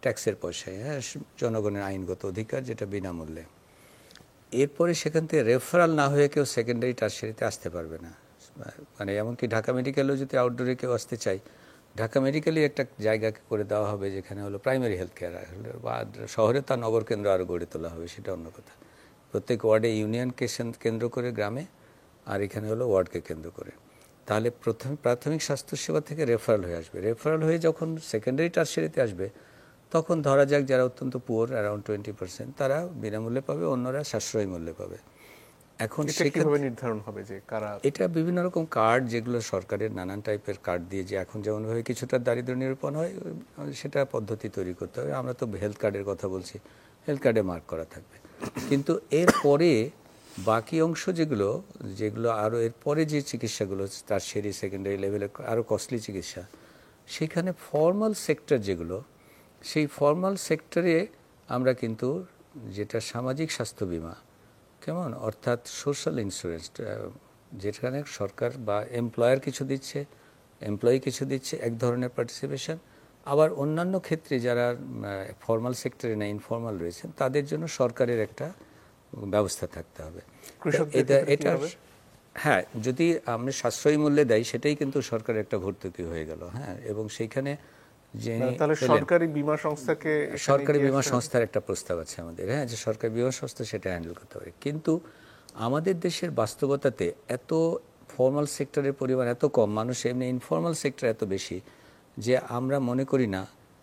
ট্যাক্সের পয়সায়, হ্যাঁ, জনগণের আইনগত অধিকার, যেটা বিনামূল্যে। এরপরে সেখান থেকে রেফারাল না হয়ে কেউ সেকেন্ডারি টারশারিতে আসতে পারবে না। মানে এমনকি ঢাকা মেডিকেলেও যদি আউটডোরে কেউ আসতে চায়, ঢাকা মেডিকেলই একটা জায়গাকে করে দেওয়া হবে যেখানে হলো প্রাইমারি হেলথ কেয়ার, বা শহরে তার নগর কেন্দ্র আরও গড়ে তোলা হবে, সেটা অন্য কথা। প্রত্যেক ওয়ার্ডে ইউনিয়নকে কেন্দ্র করে গ্রামে, আর এখানে হলো ওয়ার্ডকে কেন্দ্র করে। তাহলে প্রাথমিক স্বাস্থ্যসেবা থেকে রেফারেল হয়ে আসবে। রেফারেল হয়ে যখন সেকেন্ডারি টারশারিতে আসবে, তখন ধরা যাক যারা অত্যন্ত পুয়ার, অ্যারাউন্ড 20%, তারা বিনামূল্যে পাবে, অন্যরা সাশ্রয়ী মূল্যে পাবে। এখন কিভাবে নির্ধারণ হবে যে কারা? এটা বিভিন্ন রকম কার্ড, যেগুলো সরকারের নানান টাইপের কার্ড দিয়ে, যে এখন যেমনভাবে কিছুটা দারিদ্র্য নিরূপণ হয়, সেটা পদ্ধতি তৈরি করতে হবে। আমরা তো হেলথ কার্ডের কথা বলছি, হেলথ কার্ডে মার্ক করা থাকবে। কিন্তু এরপরে বাকি অংশ যেগুলো আরও এরপরে যে চিকিৎসাগুলো, তার সেকেন্ডারি লেভেলের আরও কস্টলি চিকিৎসা, সেখানে ফর্মাল সেক্টর যেগুলো, সেই ফর্মাল সেক্টরে আমরা কিন্তু যেটা সামাজিক স্বাস্থ্য বিমা, কেমন, অর্থাৎ সোশ্যাল ইন্স্যুরেন্স, যেখানে সরকার বা এমপ্লয়ার কিছু দিচ্ছে, এমপ্লয়ি কিছু দিচ্ছে, এক ধরনের পার্টিসিপেশন। আবার অন্যান্য ক্ষেত্রে যারা ফর্মাল সেক্টরে না, ইনফর্মাল রয়েছেন, তাদের জন্য সরকারের একটা ব্যবস্থা থাকতে হবে। এটা হ্যাঁ, যদি আমরা সাশ্রয়ী মূল্যে দেয়, সেটাই কিন্তু সরকারের একটা ভর্তুকি হয়ে গেল। হ্যাঁ, এবং সেইখানে সরকারি বিমা সংস্থাকে, সরকারি বিমা সংস্থার একটা প্রস্তাব আছে আমাদের, হ্যাঁ, যে সরকারি বিমা সংস্থা সেটা হ্যান্ডেল করতে পারে। কিন্তু আমাদের দেশের বাস্তবতাতে এত ফর্মাল সেক্টরের পরিমাণ এত কম, মানুষ এমনি ইনফর্মাল সেক্টর এত বেশি, যে আমরা মনে করি না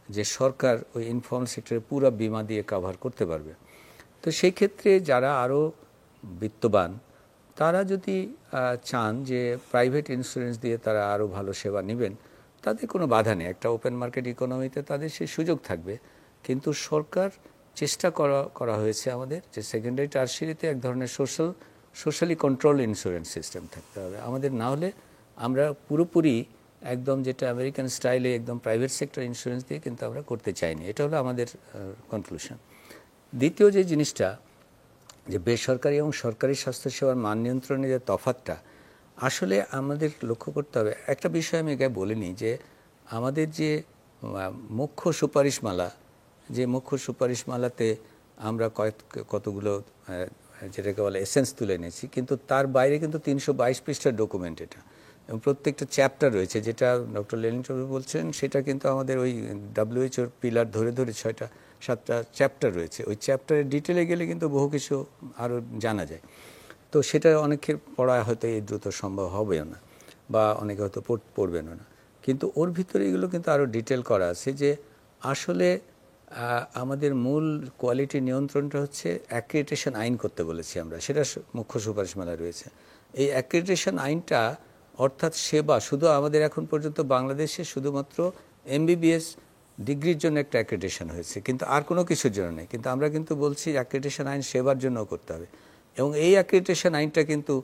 যে সরকার ওই ইনফর্মাল সেক্টরে পুরো বিমা দিয়ে কভার করতে পারবে। তো সেই ক্ষেত্রে যারা আরও বিত্তবান, তারা যদি চান যে প্রাইভেট ইন্স্যুরেন্স দিয়ে তারা আরও ভালো সেবা নেবেন, তাদের কোনো বাধা নেই। একটা ওপেন মার্কেট ইকোনমিতে তাদের সেই সুযোগ থাকবে। কিন্তু সরকার চেষ্টা করা হয়েছে আমাদের যে সেকেন্ডারি টারশারিতে এক ধরনের সোশ্যালি কন্ট্রোল ইন্স্যুরেন্স সিস্টেম থাকতে হবে আমাদের। না হলে আমরা পুরোপুরি একদম যেটা আমেরিকান স্টাইলে একদম প্রাইভেট সেক্টর ইন্স্যুরেন্স দিয়ে কিন্তু আমরা করতে চাইনি। এটা হলো আমাদের কনক্লুশন। দ্বিতীয় যে জিনিসটা, যে বেসরকারি এবং সরকারি স্বাস্থ্যসেবার মান নিয়ন্ত্রণের যে তফাৎটা, আসলে আমাদের লক্ষ্য করতে হবে। একটা বিষয় আমি এখানে বলিনি, যে আমাদের যে মুখ্য সুপারিশমালা, যে মুখ্য সুপারিশমালাতে আমরা কতগুলো যেটাকে বলে এসেন্স তুলে এনেছি, কিন্তু তার বাইরে কিন্তু 322 পৃষ্ঠার ডকুমেন্ট এটা, এবং প্রত্যেকটা চ্যাপ্টার রয়েছে, যেটা ডক্টর লেনিন চৌধুরী বলছেন, সেটা কিন্তু আমাদের ওই WHO পিলার ধরে 6-7টা চ্যাপ্টার রয়েছে। ওই চ্যাপ্টারের ডিটেলে গেলে কিন্তু বহু কিছু আরও জানা যায়। তো সেটা অনেকের পড়া হয়তো এই দ্রুত সম্ভব হবেও না, বা অনেকে হয়তো পড়বেনও না। কিন্তু ওর ভিতরে এগুলো কিন্তু আরও ডিটেল করা আছে, যে আসলে আমাদের মূল কোয়ালিটি নিয়ন্ত্রণটা হচ্ছে অ্যাক্রেডিটেশন আইন করতে বলেছি আমরা, সেটা মুখ্য সুপারিশমালা রয়েছে। এই অ্যাক্রেডিটেশন আইনটা, অর্থাৎ সেবা, শুধু আমাদের এখন পর্যন্ত বাংলাদেশে শুধুমাত্র MBBS ডিগ্রির জন্য একটা অ্যাক্রেডিটেশন হয়েছে, কিন্তু আর কোনো কিছুর জন্য নেই। কিন্তু আমরা কিন্তু বলছি অ্যাক্রেডিটেশন আইন সেবার জন্য করতে হবে, এবং এই অ্যাক্রেডিটেশন আইনটা কিন্তু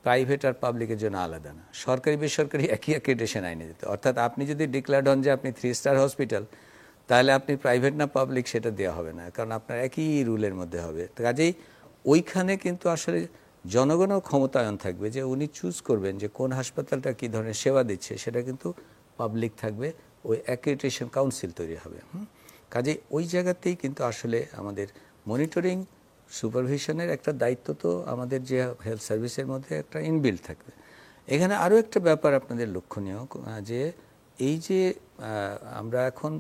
প্রাইভেট আর পাবলিকের জন্য আলাদা না, সরকারি বেসরকারি একই অ্যাক্রেডিটেশন আইনে যেতে। অর্থাৎ আপনি যদি ডিক্লেয়ার্ড হন যে আপনি 3 স্টার হসপিটাল, তাহলে আপনি প্রাইভেট না পাবলিক সেটা দেওয়া হবে না, কারণ আপনার একই রুলের মধ্যে হবে। কাজেই ওইখানে কিন্তু আসলে জনগণও ক্ষমতায়ন থাকবে, যে উনি চুজ করবেন যে কোন হাসপাতালটা কী ধরনের সেবা দিচ্ছে, সেটা কিন্তু পাবলিক থাকবে, ওই অ্যাক্রেডিটেশন কাউন্সিল তৈরি হবে। কাজেই ওই জায়গাতেই কিন্তু আসলে আমাদের মনিটরিং সুপারভিশনের একটা দায়িত্ব তো আমাদের যে হেলথ সার্ভিসের মধ্যে একটা ইনবিল্ড থাকবে। এখানে আরও একটা ব্যাপার আপনাদের লক্ষণীয়, যে এই যে আমরা এখন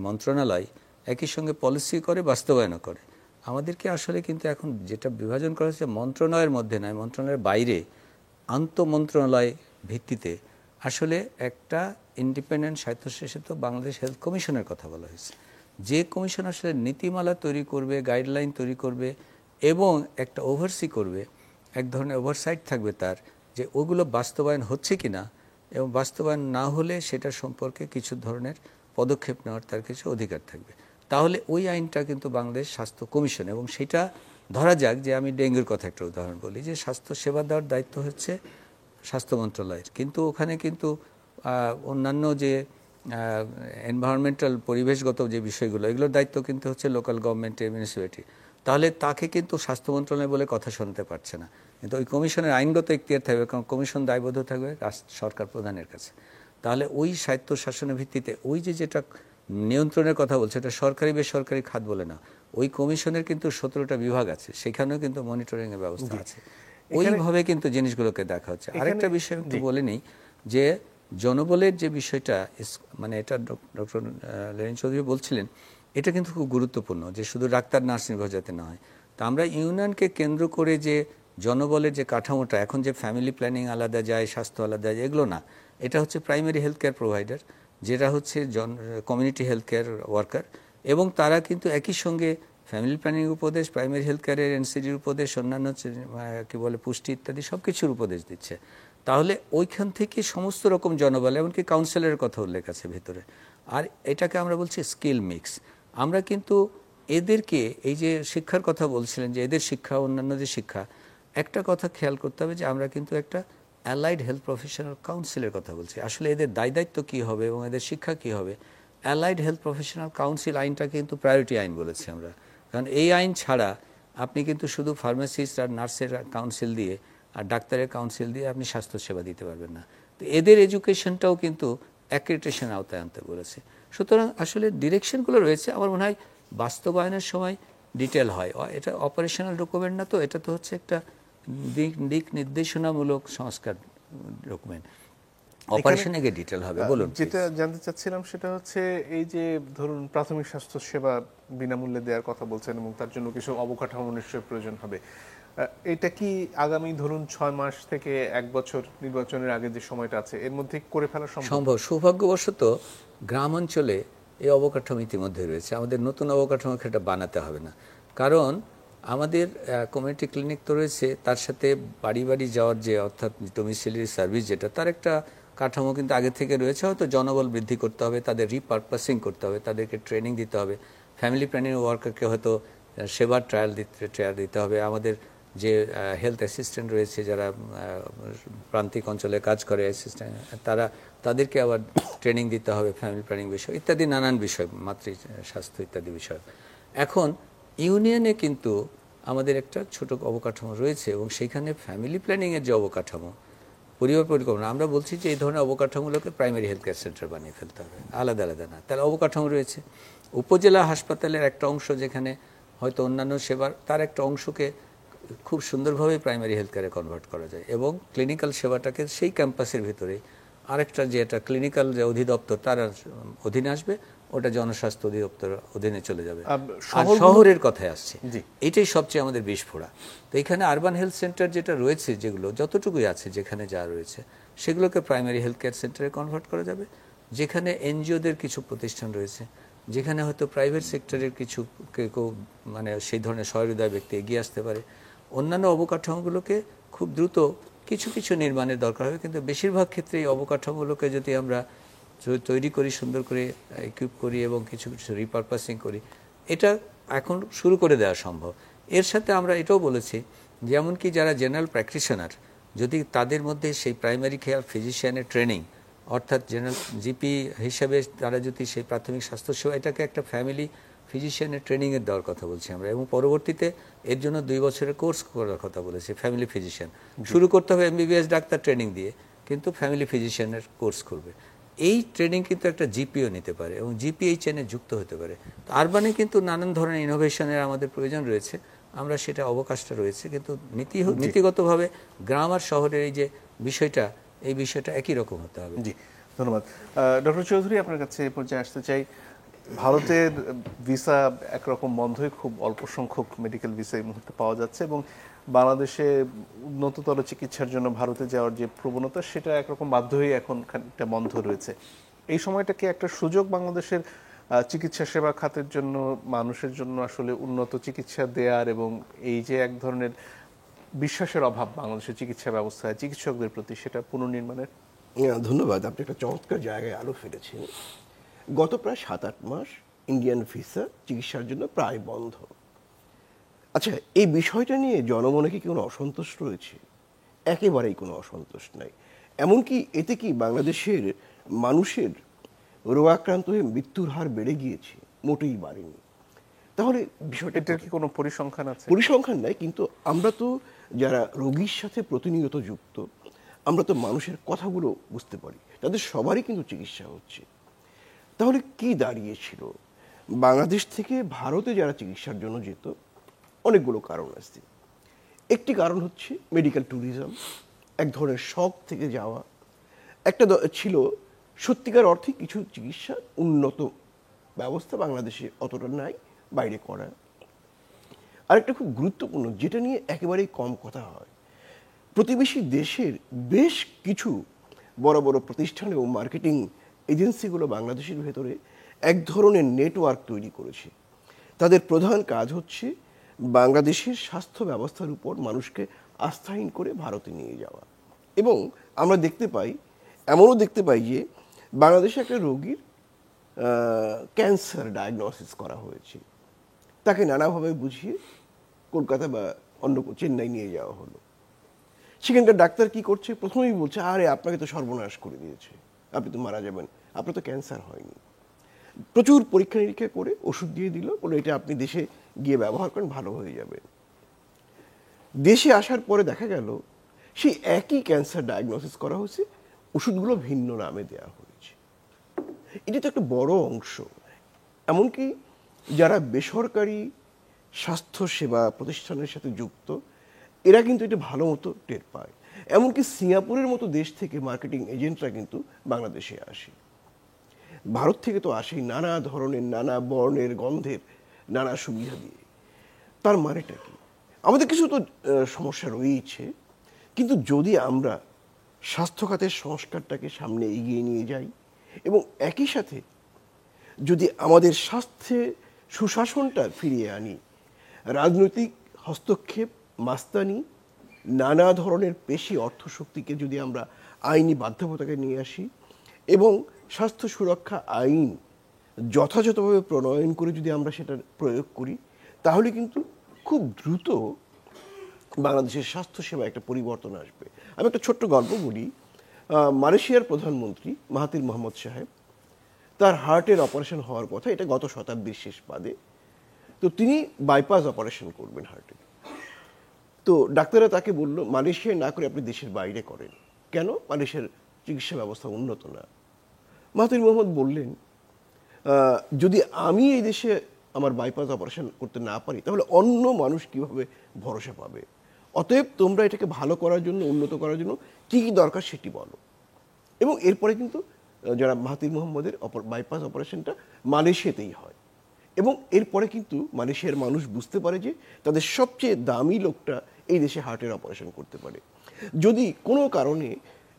মন্ত্রণালয় একই সঙ্গে পলিসি করে বাস্তবায়নও করে, আমাদেরকে আসলে কিন্তু এখন যেটা বিভাজন করা হচ্ছে মন্ত্রণালয়ের মধ্যে নয়, মন্ত্রণালয়ের বাইরে আন্তঃমন্ত্রণালয় ভিত্তিতে আসলে একটা ইন্ডিপেন্ডেন্ট স্বায়ত্তশাসিত বাংলাদেশ হেলথ কমিশনের কথা বলা হয়েছে, যে কমিশন আসলে নীতিমালা তৈরি করবে, গাইডলাইন তৈরি করবে এবং একটা ওভারসি করবে, এক ধরনের ওভারসাইট থাকবে তার, যে ওগুলো বাস্তবায়ন হচ্ছে কিনা, এবং বাস্তবায়ন না হলে সেটা সম্পর্কে কিছু ধরনের পদক্ষেপ নেওয়ার তার কিছু অধিকার থাকবে। তাহলে ওই আইনটা কিন্তু বাংলাদেশ স্বাস্থ্য কমিশন, এবং সেটা ধরা যাক যে আমি ডেঙ্গুর কথা একটা উদাহরণ বলি, যে স্বাস্থ্য সেবা দেওয়ার দায়িত্ব হচ্ছে স্বাস্থ্য মন্ত্রণালয়ের, কিন্তু ওখানে কিন্তু অন্যান্য যে এনভায়রনমেন্টাল পরিবেশগত যে বিষয়গুলো, এগুলোর দায়িত্ব কিন্তু হচ্ছে লোকাল গভর্নমেন্টের, মিউনিসিপ্যালিটি। তাহলে তাকে কিন্তু স্বাস্থ্য মন্ত্রণালয় বলে কথা শুনতে পারছে না, কিন্তু ওই কমিশনের আইনগত এখতিয়ার থাকবে, কারণ কমিশন দায়বদ্ধ থাকবে সরকার প্রধানের কাছে। তাহলে ওই স্বায়ত্ত শাসনের ভিত্তিতে ওই যেটা নিয়ন্ত্রণের কথা বলছে, এটা সরকারি বেসরকারি খাত বলে না, ওই কমিশনের কিন্তু 17টা বিভাগ আছে, সেখানেও কিন্তু মনিটরিং এর ব্যবস্থা আছে। ওইভাবে কিন্তু জিনিসগুলোকে দেখা হচ্ছে। আরেকটা বিষয় একটু বলে নিই, যে জনবলের যে বিষয়টা, মানে এটা ডক্টর লেনিন চৌধুরী বলছিলেন, এটা কিন্তু খুব গুরুত্বপূর্ণ, যে শুধু ডাক্তার নার্স নির্ভর যাতে না হয়। তা আমরা ইউনিয়নকে কেন্দ্র করে যে জনবলের যে কাঠামোটা, এখন যে ফ্যামিলি প্ল্যানিং আলাদা যায়, স্বাস্থ্য আলাদা যায়, এগুলো না, এটা হচ্ছে প্রাইমারি হেলথ কেয়ার প্রোভাইডার, যেটা হচ্ছে কমিউনিটি হেলথ কেয়ার ওয়ার্কার, এবং তারা কিন্তু একই সঙ্গে ফ্যামিলি প্ল্যানিং উপদেশ, প্রাইমারি হেলথ কেয়ারের এনসিডির উপদেশ, অন্যান্য কি বলে পুষ্টি ইত্যাদি সব কিছুর উপদেশ দিচ্ছে। তাহলে ওইখান থেকে সমস্ত রকম জনবল, এমনকি কাউন্সিলরের কথা উল্লেখ আছে ভিতরে। আর এটাকে আমরা বলছি স্কিল মিক্স। আমরা কিন্তু এদেরকে, এই যে শিক্ষার কথা বলছিলেন, যে এদের শিক্ষা, অন্যান্য যে শিক্ষা, একটা কথা খেয়াল করতে হবে, যে আমরা কিন্তু একটা অ্যালাইড হেলথ প্রফেশনাল কাউন্সিলের কথা বলছি। আসলে এদের দায়িত্ব কী হবে এবং এদের শিক্ষা কী হবে, অ্যালাইড হেলথ প্রফেশনাল কাউন্সিল আইনটা কিন্তু প্রায়োরিটি আইন বলেছি আমরা, কারণ এই আইন ছাড়া আপনি কিন্তু শুধু ফার্মাসিস্ট আর নার্সের কাউন্সিল দিয়ে আর ডাক্তারের কাউন্সিল দিয়ে আপনি স্বাস্থ্যসেবা দিতে পারবেন না। তো এদের এডুকেশনটাও কিন্তু অ্যাক্রেডিটেশন আওতায় আনতে বলেছে। সুতরাং আসলে ডিরেকশনগুলো রয়েছে, আমার মনে হয় বাস্তবায়নের সময় ডিটেল হয়। এটা অপারেশনাল ডকুমেন্ট না, তো এটা তো হচ্ছে একটা দিক নির্দেশনামূলক সংস্কার ডকুমেন্ট, অপারেশনে গিয়ে ডিটেল হবে। বলুন। যেটা জানতে চাচ্ছিলাম সেটা হচ্ছে, এই যে ধরুন প্রাথমিক স্বাস্থ্য সেবা বিনামূল্যে দেওয়ার কথা বলছেন, এবং তার জন্য কিছু অবকাঠামো নিশ্চয়ই প্রয়োজন হবে, এটা কি আগামী ধরুন 6 মাস থেকে 1 বছর নির্বাচনের আগে যে সময়টা আছে এর মধ্যে করে ফেলা সম্ভব? সৌভাগ্যবশত গ্রাম অঞ্চলে এই অবকাঠামো ইতিমধ্যে রয়েছে, আমাদের নতুন অবকাঠামো সেটা বানাতে হবে না। কারণ আমাদের কমিউনিটি ক্লিনিক তো রয়েছে, তার সাথে বাড়ি বাড়ি যাওয়ার যে, অর্থাৎ ডোমিসিলিয়ারি সার্ভিস যেটা, তার একটা কাঠামো কিন্তু আগে থেকে রয়েছে। হয়তো জনবল বৃদ্ধি করতে হবে, তাদের রিপারপাসিং করতে হবে, তাদেরকে ট্রেনিং দিতে হবে, ফ্যামিলি প্ল্যানিং ওয়ার্কারকে হয়তো সেবার ট্রায়াল দিতে হবে। আমাদের যে হেলথ অ্যাসিস্ট্যান্ট রয়েছে, যারা প্রান্তিক অঞ্চলে কাজ করে অ্যাসিস্ট্যান্ট, তাদেরকে আবার ট্রেনিং দিতে হবে ফ্যামিলি প্ল্যানিং বিষয় ইত্যাদি নানান বিষয়, মাতৃ স্বাস্থ্য ইত্যাদি বিষয়। এখন ইউনিয়নে কিন্তু আমাদের একটা ছোট অবকাঠামো রয়েছে, এবং সেইখানে ফ্যামিলি প্ল্যানিংয়ের যে অবকাঠামো, পরিবার পরিকল্পনা, আমরা বলছি যে এই ধরনের অবকাঠামোগুলোকে প্রাইমারি হেলথ কেয়ার সেন্টার বানিয়ে ফেলতে হবে, আলাদা আলাদা না। তাহলে অবকাঠামো রয়েছে, উপজেলা হাসপাতালের একটা অংশ যেখানে হয়তো অন্যান্য সেবার, তার একটা অংশকে খুব সুন্দরভাবে প্রাইমারি হেলথ কেয়ারে কনভার্ট করা যায়, এবং ক্লিনিক্যাল সেবাটাকে সেই ক্যাম্পাসের ভিতরে আরেকটা, যে এটা ক্লিনিক্যাল যে অধিদপ্তর তার অধীনে আসবে, ওটা জনস্বাস্থ্য অধিদপ্তর অধীনে চলে যাবে। আর শহরের কথায় আসছে, এটাই সবচেয়ে আমাদের বিস্ফোরা। তো এখানে আরবান হেলথ সেন্টার যেটা রয়েছে, যেগুলো যতটুকুই আছে, যেখানে যা রয়েছে, সেগুলোকে প্রাইমারি হেলথ কেয়ার সেন্টারে কনভার্ট করা যাবে। যেখানে এনজিওদের কিছু প্রতিষ্ঠান রয়েছে, যেখানে হয়তো প্রাইভেট সেক্টরের কিছু কেউ মানে সেই ধরনের সহৃদয় ব্যক্তি এগিয়ে আসতে পারে, অন্যান্য অবকাঠামোগুলোকে খুব দ্রুত কিছু কিছু নির্মাণের দরকার হবে। কিন্তু বেশিরভাগ ক্ষেত্রে এই অবকাঠামোগুলোকে যদি আমরা তৈরি করি, সুন্দর করে ইকুইপ করি এবং কিছু কিছু রিপারপাসিং করি, এটা এখন শুরু করে দেওয়া সম্ভব। এর সাথে আমরা এটাও বলেছি, যেমন কি যারা জেনারেল প্র্যাকটিশনার, যদি তাদের মধ্যে সেই প্রাইমারি কেয়ার ফিজিশিয়ানের ট্রেনিং অর্থাৎ জেনারেল জিপি হিসাবে তারা যদি সেই প্রাথমিক স্বাস্থ্যসেবা এটাকে একটা ফ্যামিলি ফিজিশিয়ানের ট্রেনিংয়ের দেওয়ার কথা বলছি আমরা, এবং পরবর্তীতে এর জন্য 2 বছরের কোর্স করার কথা বলেছে ফ্যামিলি ফিজিশিয়ান। শুরু করতে হবে এমবিবিএস ডাক্তার ট্রেনিং দিয়ে, কিন্তু ফ্যামিলি ফিজিশিয়ানের কোর্স করবে। এই ট্রেনিং কিন্তু একটা জিপিও নিতে পারে এবং জিপি এই চেনে যুক্ত হতে পারে। তো আরবানে কিন্তু নানান ধরনের ইনোভেশনের আমাদের প্রয়োজন রয়েছে, আমরা সেটা অবকাশটা রয়েছে, কিন্তু নীতিগতভাবে গ্রাম আর শহরের এই যে বিষয়টা, এই বিষয়টা একই রকম হতে হবে। জি, ধন্যবাদ। ডক্টর চৌধুরী, আপনার কাছে এই পর্যায়ে আসতে চাই। ভারতের ভিসা একরকম বন্ধই, খুব অল্প সংখ্যক মেডিকেল ভিসা এই মুহূর্তে পাওয়া যাচ্ছে, এবং বাংলাদেশে উন্নততর চিকিৎসার জন্য ভারতে যাওয়ার যে প্রবণতা, সেটা একরকম বাধ্য হয়ে এখন খানিকটা বন্ধ রয়েছে। এই সময়টা কি একটা সুযোগ বাংলাদেশের চিকিৎসা সেবা খাতের জন্য, মানুষের জন্য আসলে উন্নত চিকিৎসা দেওয়ার, এবং এই যে এক ধরনের বিশ্বাসের অভাব বাংলাদেশের চিকিৎসা ব্যবস্থায় চিকিৎসকদের প্রতি, সেটা পুনর্নির্মাণের? ধন্যবাদ, আপনি একটা চমৎকার জায়গায় আলো ফেলেছেন। গত প্রায় 7-8 মাস ইন্ডিয়ান ভিসা চিকিৎসার জন্য প্রায় বন্ধ। আচ্ছা, এই বিষয়টা নিয়ে জনমনে কি কোনো অসন্তোষ রয়েছে? একেবারেই কোনো অসন্তোষ নাই। এমনকি এতে কি বাংলাদেশের মানুষের রোগাক্রান্ত হয়ে মৃত্যুর হার বেড়ে গিয়েছে? মোটেই বাড়েনি। তাহলে বিষয়টা এটার কি কোনো পরিসংখ্যান আছে? পরিসংখ্যান নাই, কিন্তু আমরা তো যারা রোগীর সাথে প্রতিনিয়ত যুক্ত, আমরা তো মানুষের কথাগুলো বুঝতে পারি, তাদের সবারই কিন্তু চিকিৎসা হচ্ছে। তাহলে কি দাঁড়িয়েছিল? বাংলাদেশ থেকে ভারতে যারা চিকিৎসার জন্য যেত, অনেকগুলো কারণ আছে। একটি কারণ হচ্ছে মেডিকেল ট্যুরিজম, এক ধরনের শখ থেকে যাওয়া। একটা ছিল সত্যিকার অর্থে কিছু চিকিৎসার উন্নত ব্যবস্থা বাংলাদেশে অতটা নাই, বাইরে করা। আরেকটা খুব গুরুত্বপূর্ণ, যেটা নিয়ে একেবারেই কম কথা হয়, প্রতিবেশী দেশের বেশ কিছু বড় বড় প্রতিষ্ঠান এবং মার্কেটিং এজেন্সিগুলো বাংলাদেশের ভেতরে এক ধরনের নেটওয়ার্ক তৈরি করেছে। তাদের প্রধান কাজ হচ্ছে বাংলাদেশের স্বাস্থ্য ব্যবস্থার উপর মানুষকে আস্থাহীন করে ভারতে নিয়ে যাওয়া। এবং আমরা দেখতে পাই, এমনও দেখতে পাই যে বাংলাদেশে একটা রোগীর ক্যান্সার ডায়াগনোসিস করা হয়েছে, তাকে নানাভাবে বুঝিয়ে কলকাতা বা অন্য চেন্নাই নিয়ে যাওয়া হলো। সেখানকার ডাক্তার কি করছে? প্রথমেই বলছে, আরে আপনাকে তো সর্বনাশ করে দিয়েছে, আপনি তো মারা যাবেন, আপনার তো ক্যান্সার হয়নি। প্রচুর পরীক্ষা নিরীক্ষা করে ওষুধ দিয়ে দিল, বলে এটা আপনি দেশে গিয়ে ব্যবহার করেন, ভালো হয়ে যাবে। দেশে আসার পরে দেখা গেল সেই একই ক্যান্সার ডায়াগনোসিস করা হয়েছে, ওষুধগুলো ভিন্ন নামে দেওয়া হয়েছে। এটা তো একটা বড় অংশ। এমনকি যারা বেসরকারি স্বাস্থ্য সেবা প্রতিষ্ঠানের সাথে যুক্ত, এরা কিন্তু এটা ভালো মতো টের পায়। এমনকি সিঙ্গাপুরের মতো দেশ থেকে মার্কেটিং এজেন্টরা কিন্তু বাংলাদেশে আসে। ভারত থেকে তো আসেই নানা ধরনের, নানা বর্ণের, গন্ধের, নানা সুবিধা দিয়ে। তার মানেটা কি? আমাদের কিছু তো সমস্যা রয়েছে, কিন্তু যদি আমরা স্বাস্থ্য খাতের সংস্কারটাকে সামনে এগিয়ে নিয়ে যাই এবং একই সাথে যদি আমাদের স্বাস্থ্যে সুশাসনটা ফিরিয়ে আনি, রাজনৈতিক হস্তক্ষেপ, মাস্তানি, নানা ধরনের পেশি অর্থশক্তিকে যদি আমরা আইনি বাধ্যবাধকতাকে নিয়ে আসি এবং স্বাস্থ্য সুরক্ষা আইন যথাযথভাবে প্রণয়ন করে যদি আমরা সেটার প্রয়োগ করি, তাহলে কিন্তু খুব দ্রুত বাংলাদেশের স্বাস্থ্যসেবা একটা পরিবর্তন আসবে। আমি একটা ছোট্ট গল্প বলি। মালয়েশিয়ার প্রধানমন্ত্রী মাহাতির মোহাম্মদ সাহেব, তার হার্টের অপারেশন হওয়ার কথা, এটা গত শতাব্দীর শেষ পাদে। তো তিনি বাইপাস অপারেশন করবেন হার্টের। তো ডাক্তাররা তাকে বলল, মালয়েশিয়ায় না করে আপনি দেশের বাইরে করেন। কেন? মালয়েশিয়ার চিকিৎসা ব্যবস্থা উন্নত না। মাহাতির মোহাম্মদ বললেন, যদি আমি এই দেশে আমার বাইপাস অপারেশন করতে না পারি, তাহলে অন্য মানুষ কিভাবে ভরসা পাবে? অতএব তোমরা এটাকে ভালো করার জন্য, উন্নত করার জন্য কী কী দরকার সেটি বলো। এবং এরপরে কিন্তু যারা মাহাতির মোহাম্মদের বাইপাস অপারেশনটা মালয়েশিয়াতেই হয়। এবং এরপরে কিন্তু মালয়েশিয়ার মানুষ বুঝতে পারে যে তাদের সবচেয়ে দামি লোকটা এই দেশে হার্টের অপারেশন করতে পারে। যদি কোনো কারণে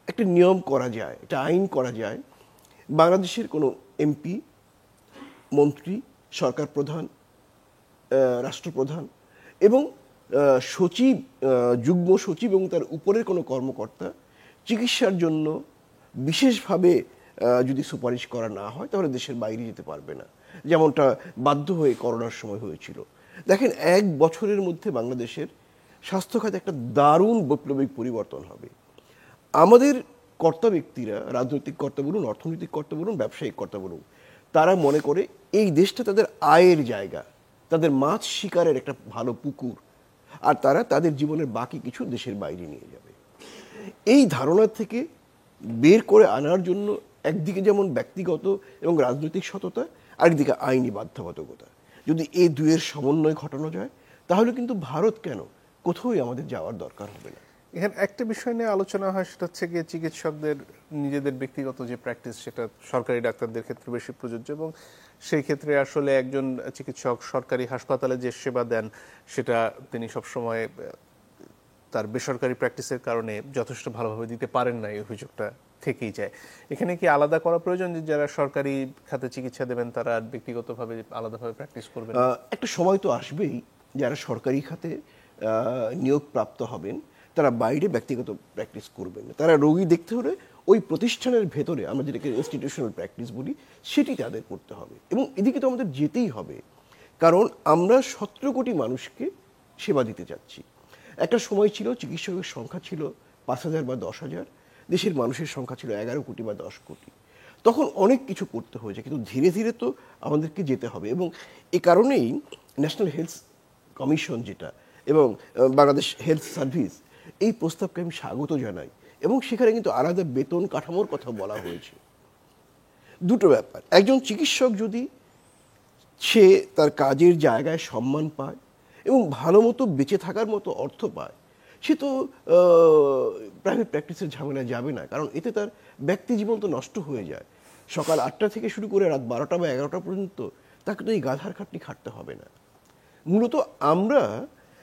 একটা নিয়ম করা যায়, একটা আইন করা যায়, বাংলাদেশের কোনো এমপি, মন্ত্রী, সরকার প্রধান, রাষ্ট্রপ্রধান এবং সচিব, যুগ্ম সচিব এবং তার উপরের কোনো কর্মকর্তা চিকিৎসার জন্য বিশেষভাবে যদি সুপারিশ করা না হয়, তাহলে দেশের বাইরে যেতে পারবে না, যেমনটা বাধ্য হয়ে করোনার সময় হয়েছিল। দেখেন, 1 বছরের মধ্যে বাংলাদেশের স্বাস্থ্যখাতে একটা দারুণ বৈপ্লবিক পরিবর্তন হবে। আমাদের কর্তা ব্যক্তিরা, রাজনৈতিক কর্তা বলুন, অর্থনৈতিক কর্তা বলুন, ব্যবসায়িক কর্তা বলুন, তারা মনে করে এই দেশটা তাদের আয়ের জায়গা, তাদের মাছ শিকারের একটা ভালো পুকুর, আর তারা তাদের জীবনের বাকি কিছু দেশের বাইরে নিয়ে যাবে। এই ধারণা থেকে বের করে আনার জন্য একদিকে যেমন ব্যক্তিগত এবং রাজনৈতিক সততা, আরেকদিকে আইনি বাধ্যবাধকতা, যদি এই দুয়ের সমন্বয় ঘটানো যায় তাহলে কিন্তু ভারত কেন, কোথাওই আমাদের যাওয়ার দরকার হবে না। এখানে একটা বিষয় নিয়ে আলোচনা হয়, সেটা হচ্ছে গিয়ে চিকিৎসকদের নিজেদের ব্যক্তিগত যে প্র্যাকটিস, সেটা সরকারি ডাক্তারদের ক্ষেত্রে বেশি প্রযোজ্য, এবং সেই ক্ষেত্রে আসলে একজন চিকিৎসক সরকারি হাসপাতালে যে সেবা দেন সেটা তিনি সবসময় তার বেসরকারি প্র্যাকটিসের কারণে যথেষ্ট ভালোভাবে দিতে পারেন না, এই অভিযোগটা থেকেই যায়। এখানে কি আলাদা করা প্রয়োজন যে যারা সরকারি খাতে চিকিৎসা দেবেন তারা ব্যক্তিগতভাবে আলাদাভাবে প্র্যাকটিস করবেন? একটা সময় তো আসবেই যারা সরকারি খাতে নিয়োগপ্রাপ্ত হবেন তারা বাইরে ব্যক্তিগত প্র্যাকটিস করবেন না। তারা রোগী দেখতে হলে ওই প্রতিষ্ঠানের ভেতরে, আমরা যেটাকে ইনস্টিটিউশনাল প্র্যাকটিস বলি, সেটি তাদের করতে হবে, এবং এদিকে তো আমাদের যেতেই হবে, কারণ আমরা 17 কোটি মানুষকে সেবা দিতে যাচ্ছি। একটা সময় ছিল চিকিৎসকের সংখ্যা ছিল 5,000 বা 10,000, দেশের মানুষের সংখ্যা ছিল 11 কোটি বা 10 কোটি। তখন অনেক কিছু করতে হয়েছে, কিন্তু ধীরে ধীরে তো আমাদেরকে যেতে হবে, এবং এ কারণেই ন্যাশনাল হেলথ কমিশন যেটা এবং বাংলাদেশ হেলথ সার্ভিস, এই প্রস্তাবকে আমি স্বাগত জানাই, এবং সেখানে কিন্তু আলাদা বেতন কাঠামোর কথা বলা হয়েছে। দুটো ব্যাপার, একজন চিকিৎসক যদি সে তার কাজের জায়গায় সম্মান পায় এবং ভালো মতো বেঁচে থাকার মতো অর্থ পায়, সে তো প্রাইভেট প্র্যাকটিসের ঝামেলায় যাবে না, কারণ এতে তার ব্যক্তি জীবন তো নষ্ট হয়ে যায়। সকাল 8টা থেকে শুরু করে রাত 12টা বা 11টা পর্যন্ত তাকে তো এই গাধার খাটনি খাটতে হবে না। মূলত আমরা